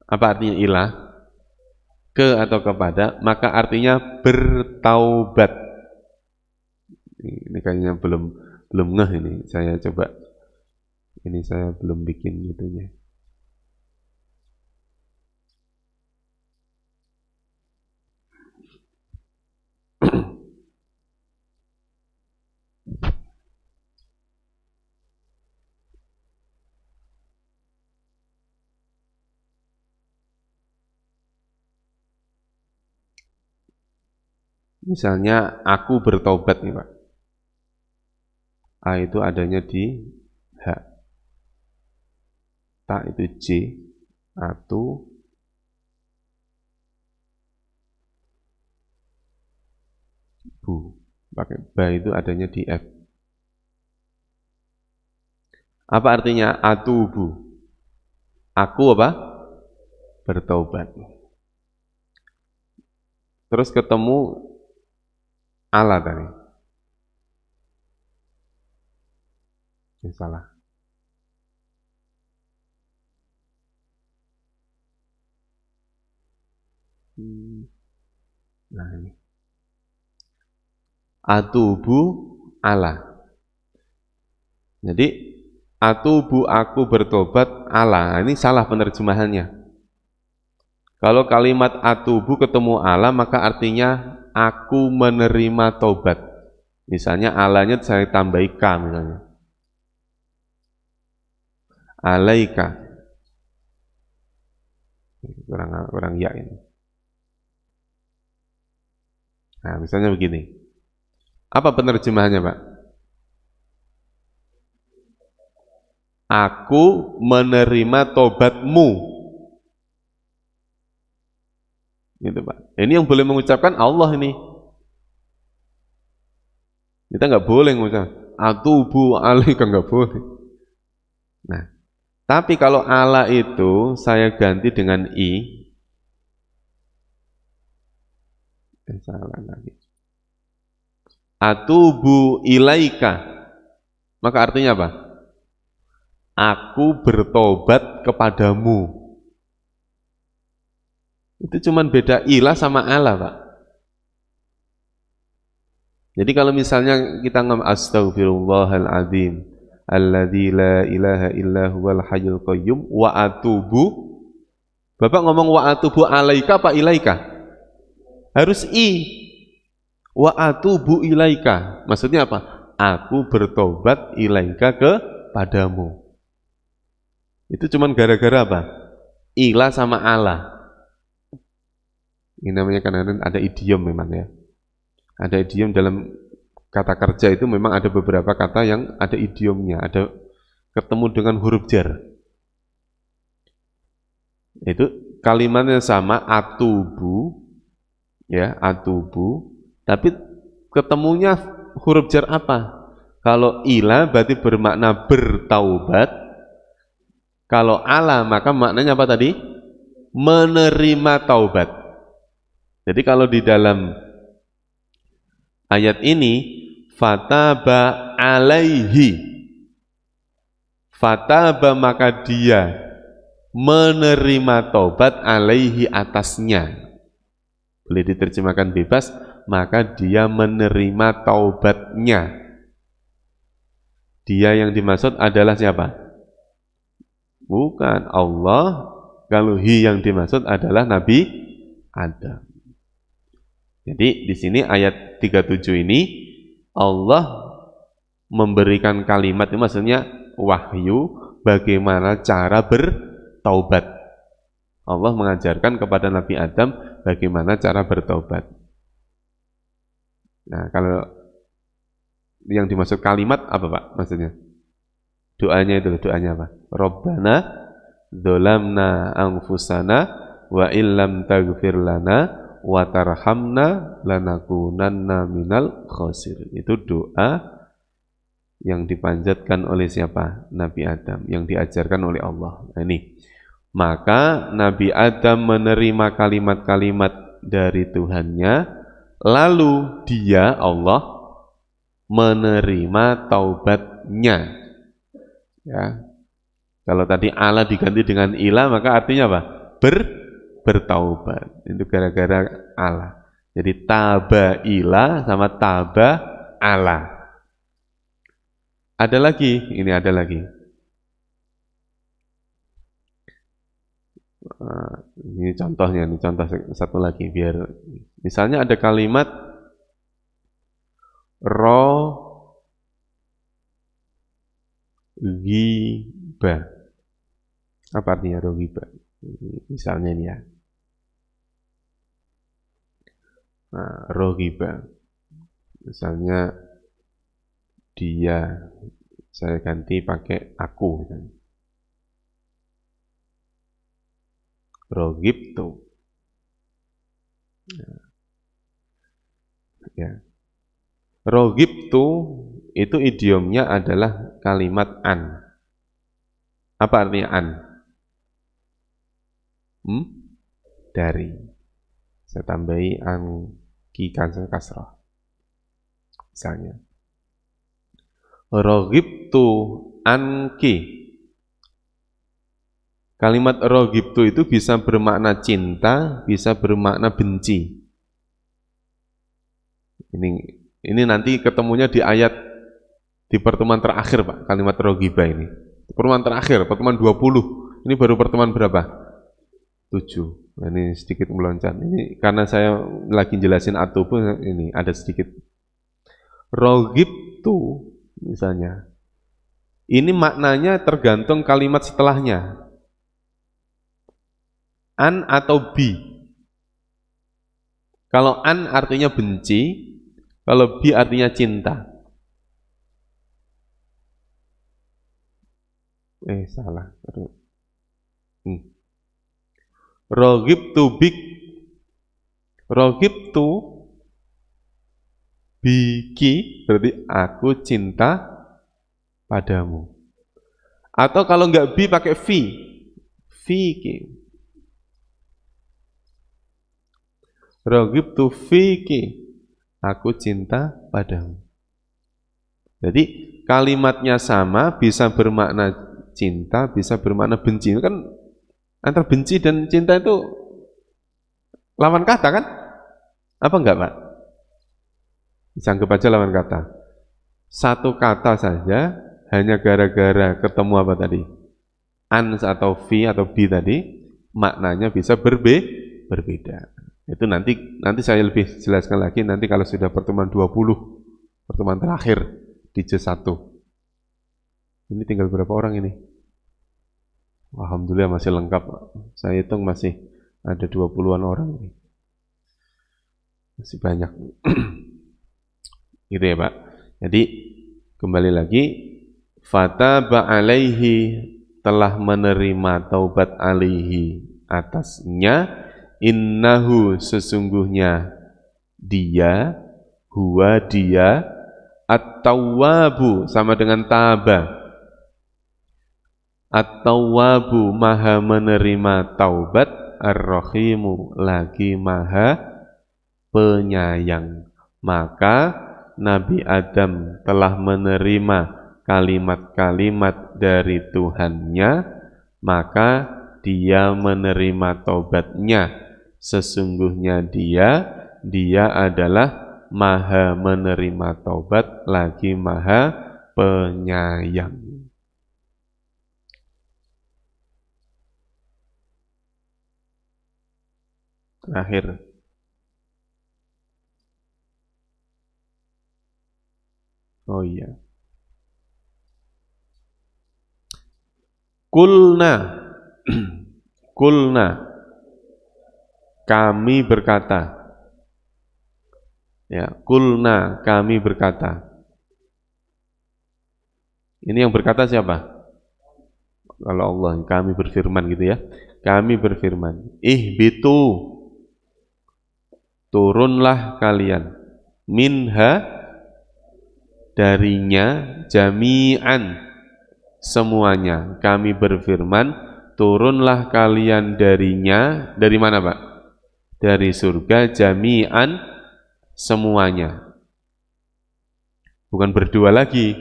apa artinya ilah? Ke atau kepada, maka artinya bertaubat. Ini kayaknya belum ngeh ini. Saya coba, ini saya belum bikin itunya. Misalnya aku bertobat nih Pak. A itu adanya di H. Ta itu J. Atu. Bu. Pakai ba itu adanya di F. Apa artinya atubu? Aku apa? Bertobat. Terus ketemu Allah tadi. Salah. Nah ini. Atubu Allah. Jadi atubu aku bertobat Allah. Ini salah penerjemahannya. Kalau kalimat atubu ketemu Allah maka artinya aku menerima tobat. Misalnya Allahnya saya tambahi ka misalnya. Alaika. Kurang ya ini. Nah, misalnya begini. Apa penerjemahannya, Pak? Aku menerima tobatmu. Gitu, Pak. Ini yang boleh mengucapkan Allah ini. Kita nggak boleh mengucapkan atubu alaika, nggak boleh. Nah, tapi kalau Allah itu saya ganti dengan i. Salah lagi. Atubu ilaika. Maka artinya apa? Aku bertobat kepadamu. Itu cuman beda ilah sama Allah, Pak. Jadi kalau misalnya kita ngomong astaghfirullahaladzim alladzi la ilaha illa huwal hayyul qayyum wa atubu. Bapak ngomong wa atubu alaika apa ilaika? Harus i. Wa atubu ilaika. Maksudnya apa? Aku bertobat ilaika kepadamu. Itu cuman gara-gara apa? ila sama ala. Ini namanya kadang-kadang ada idiom memang ya. Ada idiom dalam kata kerja itu memang ada beberapa kata yang ada idiomnya, ada ketemu dengan huruf jar. Itu kalimatnya sama, atubu, ya, atubu, tapi ketemunya huruf jar apa? Kalau ila berarti bermakna bertaubat. Kalau ala maka maknanya apa tadi? Menerima taubat. Jadi kalau di dalam ayat ini fataba alaihi, fataba maka dia menerima taubat alaihi atasnya. Boleh diterjemahkan bebas, maka dia menerima taubatnya. Dia yang dimaksud adalah siapa? Bukan Allah. Kalau hi yang dimaksud adalah Nabi Adam. Jadi di sini ayat 37 ini Allah memberikan kalimat, itu maksudnya wahyu bagaimana cara bertaubat. Allah mengajarkan kepada Nabi Adam bagaimana cara bertaubat. Nah, kalau yang dimaksud kalimat apa Pak maksudnya? Doanya itu, doanya apa? Rabbana dzolamna anfusana wa illam taghfir lana wa tarhamna lanakunanna minal khasirin. Itu doa yang dipanjatkan oleh siapa? Nabi Adam, yang diajarkan oleh Allah. Nah, ini. Maka Nabi Adam menerima kalimat-kalimat dari Tuhannya, lalu dia, Allah, menerima taubatnya. Ya. Kalau tadi Allah diganti dengan ilah, maka artinya apa? Bertaubat. Itu gara-gara Allah. Jadi taba ilah sama taba Allah. Ada lagi, ini ada lagi. Ini contohnya, ini contoh satu lagi biar misalnya ada kalimat rogiba. Apa artinya rogiba? Misalnya ini ya. Nah, rogiba. Misalnya dia, saya ganti pakai aku. Rogibtu. Ya. Rogibtu itu idiomnya adalah kalimat an. Apa artinya an? Dari. Saya tambahi an kikan kasrah. Misalnya. Rogibtu anki. Kalimat rogibtu itu bisa bermakna cinta, bisa bermakna benci. Ini nanti ketemunya di ayat di pertemuan terakhir Pak, kalimat rogiba ini. Pertemuan terakhir, pertemuan 20. Ini baru pertemuan berapa? 7. Nah, ini sedikit meloncat. Ini karena saya lagi jelasin atubu, ini ada sedikit. Rogibtu misalnya. Ini maknanya tergantung kalimat setelahnya. An atau bi. Kalau an artinya benci, kalau bi artinya cinta. Salah. Rogibtu bik. Rogibtu biki berarti aku cinta padamu. Atau kalau enggak bi pakai fi. Fiki. Rogibtu fiki, aku cinta padamu. Jadi kalimatnya sama, bisa bermakna cinta, bisa bermakna benci. Itu kan antara benci dan cinta itu lawan kata kan? Apa enggak Pak? Bisa anggap aja lawan kata. Satu kata saja, hanya gara-gara ketemu apa tadi? An atau fi atau bi tadi, maknanya bisa berbeda. Itu nanti saya lebih jelaskan lagi nanti kalau sudah pertemuan 20, pertemuan terakhir di juz 1. Ini tinggal berapa orang ini? Alhamdulillah masih lengkap. Saya hitung masih ada 20-an orang. Masih banyak. Gitu ya, Pak. Jadi kembali lagi, fataba alaihi, telah menerima taubat alaihi atasnya, innahu sesungguhnya dia, huwa dia, at-tawwabu sama dengan taba, at-tawwabu maha menerima taubat, ar-rahimu lagi maha penyayang. Maka Nabi Adam telah menerima kalimat-kalimat dari Tuhannya, maka dia menerima taubatnya. Sesungguhnya dia adalah maha menerima taubat lagi maha penyayang. Terakhir. Oh iya. Kulna. Kulna. Kami berkata. Ya, kulna kami berkata. Ini yang berkata siapa? Kalau Allah, kami berfirman gitu ya. Kami berfirman, ihbitu, turunlah kalian, minha, darinya, jami'an, semuanya. Kami berfirman, turunlah kalian darinya. Dari mana, Pak? Dari surga, jami'an, semuanya. Bukan berdua lagi.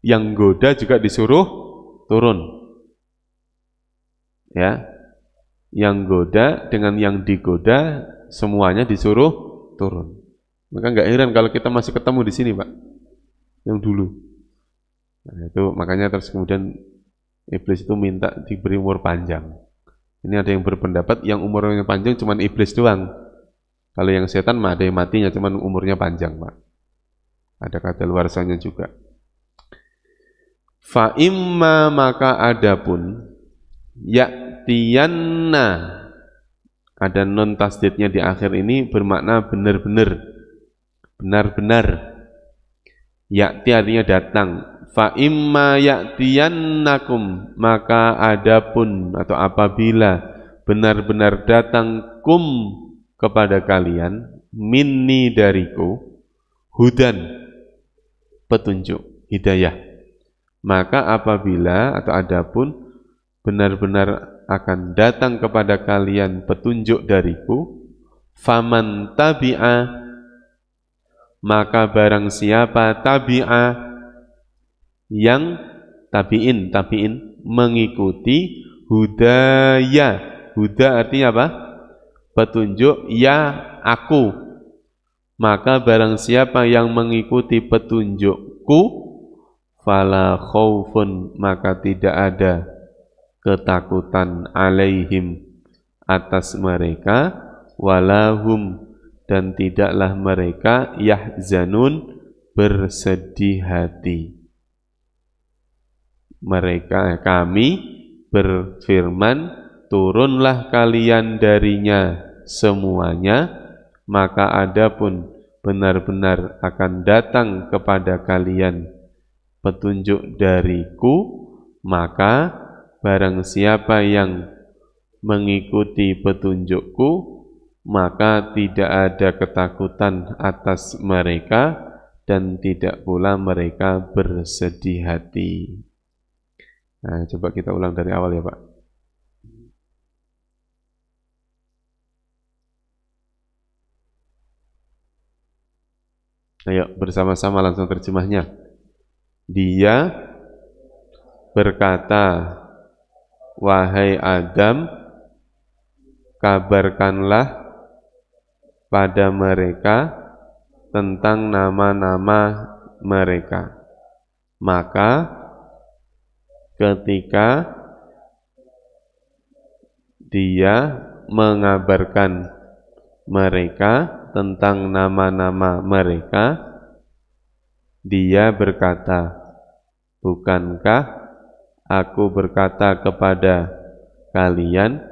Yang goda juga disuruh turun. Ya, yang goda dengan yang digoda semuanya disuruh turun. Maka nggak heran kalau kita masih ketemu di sini, Pak, yang dulu. Nah, itu makanya terus kemudian iblis itu minta diberi umur panjang. Ini ada yang berpendapat yang umurnya panjang cuma iblis doang. Kalau yang setan mah ada yang matinya cuma umurnya panjang, Pak. Ada kadaluarsanya juga. Fa imma maka adapun ya'tiyanna, ada nun tasdidnya di akhir ini bermakna benar-benar, benar-benar. Ya'ti artinya datang. Fa imma ya'tiyannakum, maka adapun atau apabila benar-benar datang kum kepada kalian, minni dariku, hudan, petunjuk, hidayah. Maka apabila atau adapun benar-benar akan datang kepada kalian petunjuk dariku, faman tabi'a, maka barang siapa tabi'a, yang tabi'in mengikuti hudaya. Huda artinya apa? Petunjuk, ya aku. Maka barang siapa yang mengikuti petunjukku, fala khaufun, maka tidak ada ketakutan, alaihim, atas mereka, walahum, dan tidaklah mereka, yahzanun, bersedih hati. Mereka, kami berfirman, turunlah kalian darinya semuanya, maka adapun benar-benar akan datang kepada kalian petunjuk dariku, maka barang siapa yang mengikuti petunjukku, maka tidak ada ketakutan atas mereka dan tidak pula mereka bersedih hati. Nah, coba kita ulang dari awal ya, Pak. Ayo bersama-sama langsung terjemahnya. Dia berkata, wahai Adam, kabarkanlah pada mereka tentang nama-nama mereka. Maka ketika dia mengabarkan mereka tentang nama-nama mereka, dia berkata, bukankah Aku berkata kepada kalian,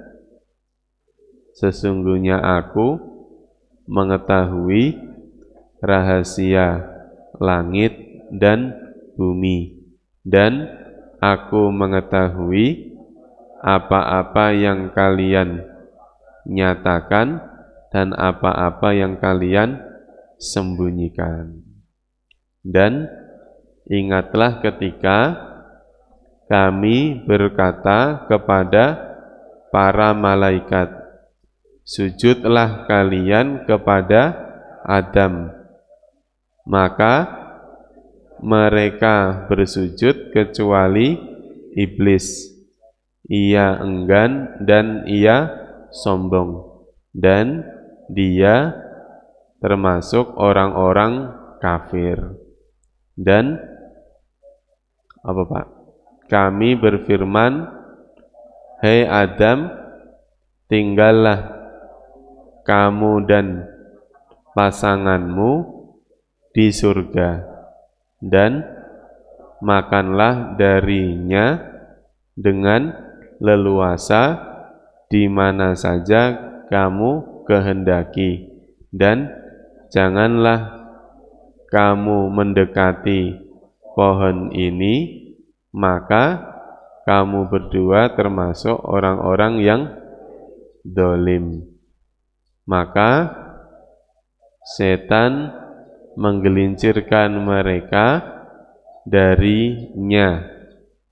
sesungguhnya aku mengetahui rahasia langit dan bumi, dan aku mengetahui apa-apa yang kalian nyatakan dan apa-apa yang kalian sembunyikan. Dan ingatlah ketika kami berkata kepada para malaikat, sujudlah kalian kepada Adam. Maka mereka bersujud kecuali iblis. Ia enggan dan ia sombong, dan dia termasuk orang-orang kafir. Dan apa Pak? Kami berfirman, hei Adam, tinggallah kamu dan pasanganmu di surga, dan makanlah darinya dengan leluasa di mana saja kamu kehendaki, dan janganlah kamu mendekati pohon ini, maka kamu berdua termasuk orang-orang yang dolim. Maka setan menggelincirkan mereka darinya,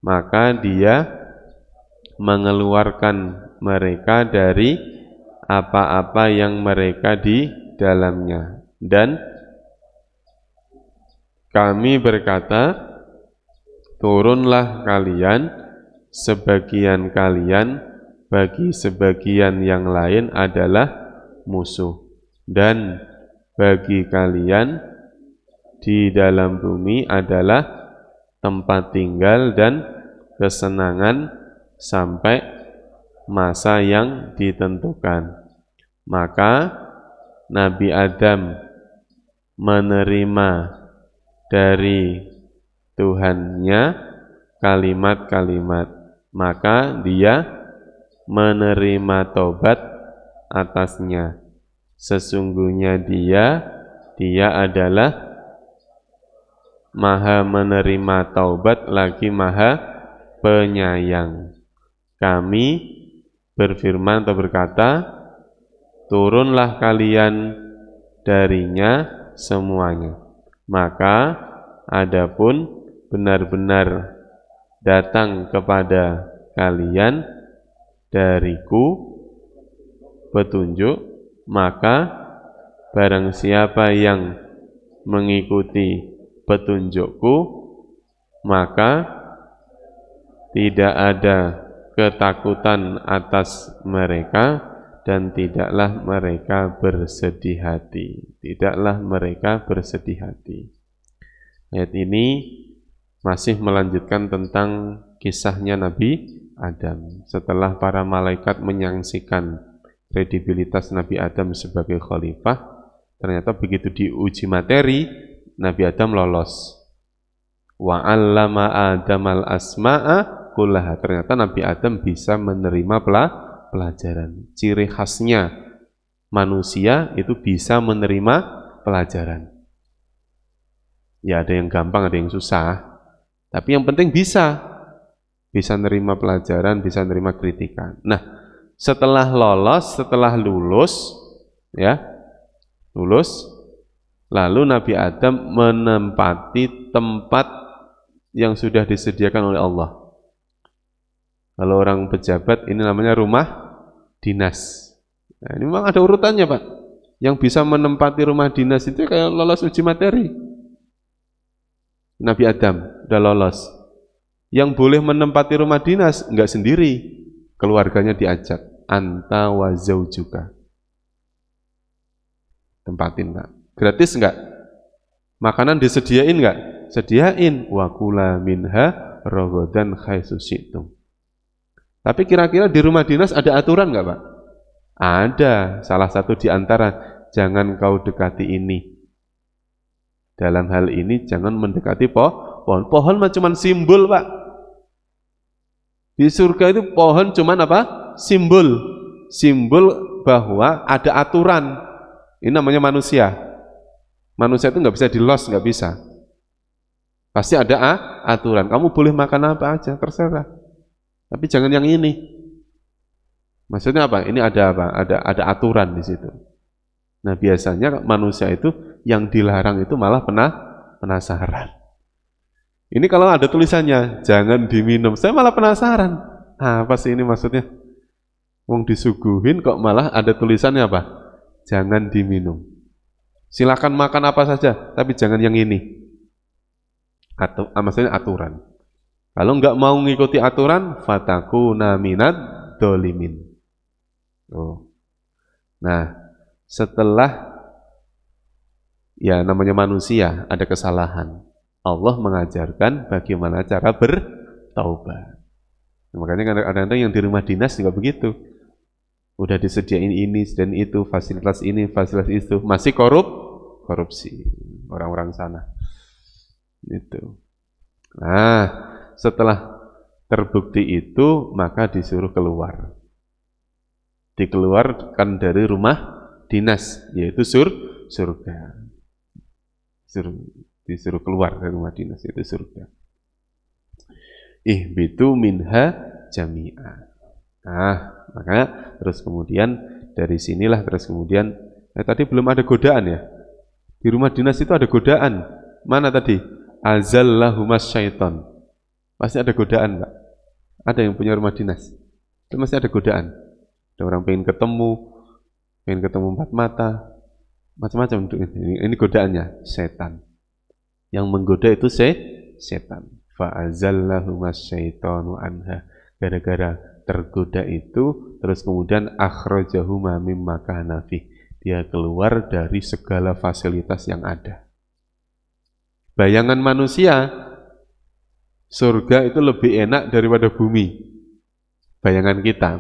maka dia mengeluarkan mereka dari apa-apa yang mereka di dalamnya. Dan kami berkata, turunlah kalian, sebagian kalian bagi sebagian yang lain adalah musuh, dan bagi kalian di dalam bumi adalah tempat tinggal dan kesenangan sampai masa yang ditentukan. Maka Nabi Adam menerima dari Tuhannya kalimat-kalimat, maka dia menerima taubat atasnya. Sesungguhnya dia adalah maha menerima taubat lagi maha penyayang. Kami berfirman atau berkata, turunlah kalian darinya semuanya. Maka adapun benar-benar datang kepada kalian dariku petunjuk, maka barang siapa yang mengikuti petunjukku, maka tidak ada ketakutan atas mereka dan tidaklah mereka bersedih hati. Tidaklah mereka bersedih hati. Ayat ini masih melanjutkan tentang kisahnya Nabi Adam. Setelah para malaikat menyaksikan kredibilitas Nabi Adam sebagai khalifah, ternyata begitu diuji materi, Nabi Adam lolos. Wa 'allama Adamal asma'a kullaha. Ternyata Nabi Adam bisa menerima pelajaran. Ciri khasnya manusia itu bisa menerima pelajaran. Ya ada yang gampang, ada yang susah. Tapi yang penting bisa nerima pelajaran, bisa nerima kritikan. Nah, setelah lulus, lalu Nabi Adam menempati tempat yang sudah disediakan oleh Allah. Kalau orang pejabat ini namanya rumah dinas. Nah, ini memang ada urutannya Pak. Yang bisa menempati rumah dinas itu kayak lolos uji materi. Nabi Adam udah lolos. Yang boleh menempati rumah dinas enggak sendiri, keluarganya diajak. Anta wa zaujuka. Tempatin Pak. Gratis enggak? Makanan disediain enggak? Sediain. Wa kula minha ragadan haitsu syi'tum. Tapi kira-kira di rumah dinas ada aturan enggak Pak? Ada. Salah satu di antara, jangan kau dekati ini. Dalam hal ini jangan mendekati pohon. Pohon mah cuma simbol Pak. Di surga itu pohon cuman apa? Simbol. Simbol bahwa ada aturan. Ini namanya manusia. Manusia itu nggak bisa di-loss, nggak bisa. Pasti ada aturan. Kamu boleh makan apa aja, terserah. Tapi jangan yang ini. Maksudnya apa? Ini ada apa? Ada aturan di situ. Nah, biasanya manusia itu yang dilarang itu malah penasaran. Ini kalau ada tulisannya, jangan diminum. Saya malah penasaran. Apa sih ini maksudnya? Wong disuguhin kok malah ada tulisannya apa? Jangan diminum. Silakan makan apa saja, tapi jangan yang ini. Atau maksudnya aturan. Kalau nggak mau ngikuti aturan, fatakuna minad dolimin. Oh. Nah, setelah ya namanya manusia ada kesalahan, Allah mengajarkan bagaimana cara bertaubat. Makanya kadang-kadang yang di rumah dinas juga begitu. Udah disediain ini dan itu, fasilitas ini, fasilitas itu, masih korupsi orang-orang sana. Itu. Nah, setelah terbukti itu, maka disuruh keluar. Dikeluarkan dari rumah dinas, yaitu surga. Disuruh keluar dari rumah dinas, yaitu surga. Ihbitu minha jami'a. Nah, makanya terus kemudian dari sinilah terus kemudian tadi belum ada godaan ya. Di rumah dinas itu ada godaan. Mana tadi? Azallahumas syaiton. Pasti ada godaan, Pak. Ada yang punya rumah dinas. Itu masih ada godaan. Ada orang pengen ketemu empat mata, macam-macam. Ini godaannya, setan. Yang menggoda itu setan. Fa'azallahumas syaitonu anha. Gara-gara tergoda itu, terus kemudian akhrajahuma mimma kana fi. Dia keluar dari segala fasilitas yang ada. Bayangan manusia, surga itu lebih enak daripada bumi. Bayangan kita.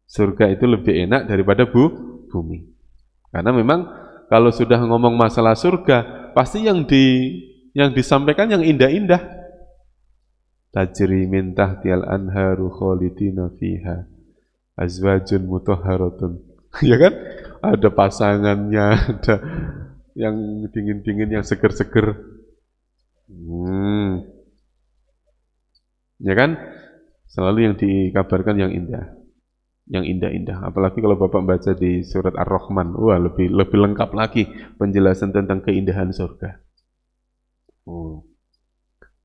Surga itu lebih enak daripada bumi. Karena memang kalau sudah ngomong masalah surga, pasti yang disampaikan yang indah-indah. Tajri min tahtiyal anharu khalidina fiha azwajun mutahharatun. Ya kan? Ada pasangannya, ada yang dingin-dingin, yang seger-seger. Ya kan? Selalu yang dikabarkan yang indah. Yang indah-indah. Apalagi kalau Bapak baca di surat Ar-Rahman, wah lebih lengkap lagi penjelasan tentang keindahan surga.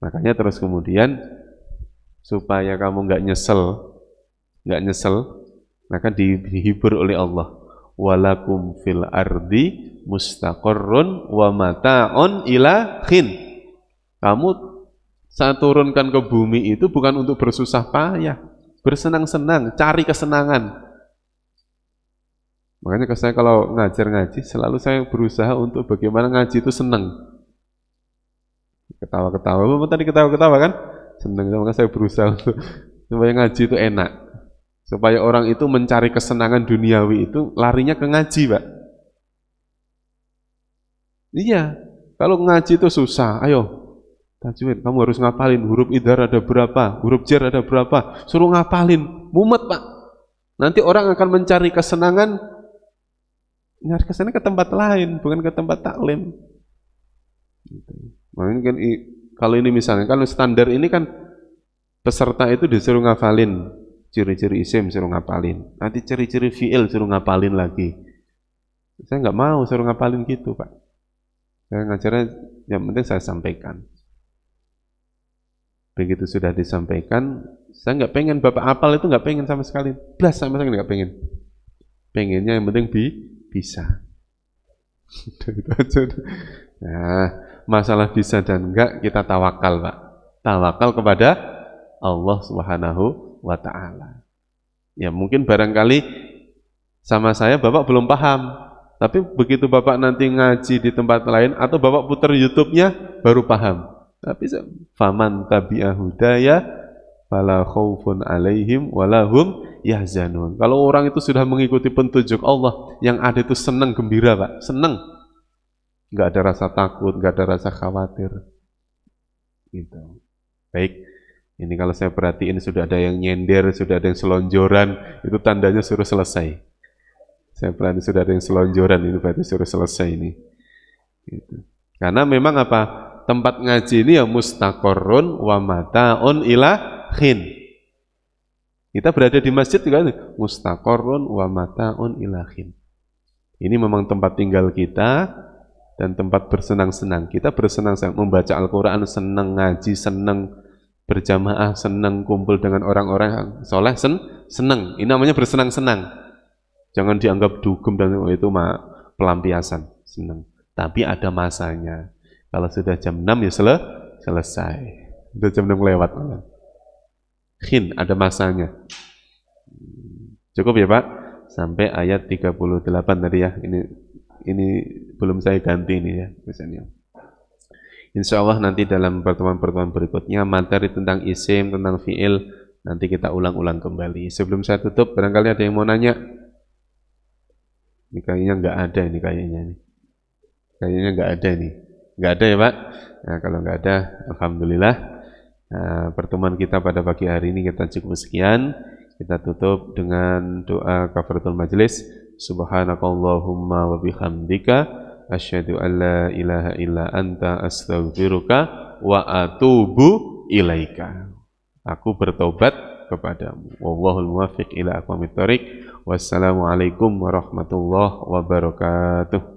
Makanya terus kemudian supaya kamu nggak nyesel, maka dihibur oleh Allah. Walakum fil ardi mustaqarrun wa mata'un ila khin. Kamu saat turunkan ke bumi itu bukan untuk bersusah payah, bersenang-senang, cari kesenangan. Makanya saya kalau ngaji, selalu saya berusaha untuk bagaimana ngaji itu senang. Ketawa-ketawa, tadi ketawa-ketawa kan? Senang, maka saya berusaha untuk supaya ngaji itu enak. Supaya orang itu mencari kesenangan duniawi itu larinya ke ngaji, Pak. Iya, kalau ngaji itu susah, ayo tajwid, kamu harus ngapalin huruf idhar ada berapa, huruf jar ada berapa, suruh ngapalin, mumet Pak. Nanti orang akan mencari kesenangan ke tempat lain, bukan ke tempat taklim. Makanya kan kalau ini misalnya, kalau standar ini kan peserta itu disuruh ngapalin ciri-ciri isim, suruh ngapalin. Nanti ciri-ciri fi'il suruh ngapalin lagi. Saya nggak mau suruh ngapalin gitu Pak. Saya ngajarnya yang penting saya sampaikan. Begitu sudah disampaikan, saya nggak pengen Bapak apal itu, nggak pengen sama sekali. Blas sama sekali nggak pengen. Pengennya yang penting bisa. Nah, masalah bisa dan enggak kita tawakal Pak. Tawakal kepada Allah Subhanahu wa ta'ala. Ya mungkin barangkali sama saya Bapak belum paham. Tapi begitu Bapak nanti ngaji di tempat lain atau Bapak putar YouTube-nya baru paham. Tapi faman tabi'a hudaya fala khaufun alaihim walahum yahzanun. Kalau orang itu sudah mengikuti petunjuk Allah, yang ada itu senang gembira, Pak. Senang. Enggak ada rasa takut, enggak ada rasa khawatir. Gitu. Baik. Ini kalau saya perhatiin sudah ada yang nyender, sudah ada yang selonjoran, itu tandanya suruh selesai. Saya perhatiin sudah ada yang selonjoran, ini berarti suruh selesai ini. Gitu. Karena memang apa? Tempat ngaji ini ya mustaqorrun wa mata'un ilahin. Kita berada di masjid juga mustaqorrun wa mata'un ilahin. Ini memang tempat tinggal kita dan tempat bersenang-senang. Kita bersenang-senang membaca Al-Quran, senang ngaji, senang berjamaah, senang kumpul dengan orang-orang soleh, senang. Ini namanya bersenang-senang. Jangan dianggap dugem dan itu mah pelampiasan, senang. Tapi ada masanya. Kalau sudah jam 6 ya selesai. Sudah jam 6 lewat. Khin, ada masanya. Cukup ya Pak? Sampai ayat 38 tadi ya. Ini belum saya ganti ini ya misalnya. Insya Allah nanti dalam pertemuan-pertemuan berikutnya materi tentang isim, tentang fiil nanti kita ulang-ulang kembali. Sebelum saya tutup, barangkali ada yang mau nanya. Ini kayaknya nggak ada ini kayaknya nih. Kayaknya nggak ada nih. Nggak ada ya Pak? Nah kalau nggak ada, alhamdulillah. Nah, pertemuan kita pada pagi hari ini kita cukup sekian. Kita tutup dengan doa kafaratul majelis. Subhanakallahumma wa bihamdika asyhadu an la ilaha illa anta astaghfiruka wa atubu ilaika. Aku bertobat kepadamu. Wallahul muwaffiq ila aqwamit thoriq. Wassalamualaikum warahmatullahi wabarakatuh.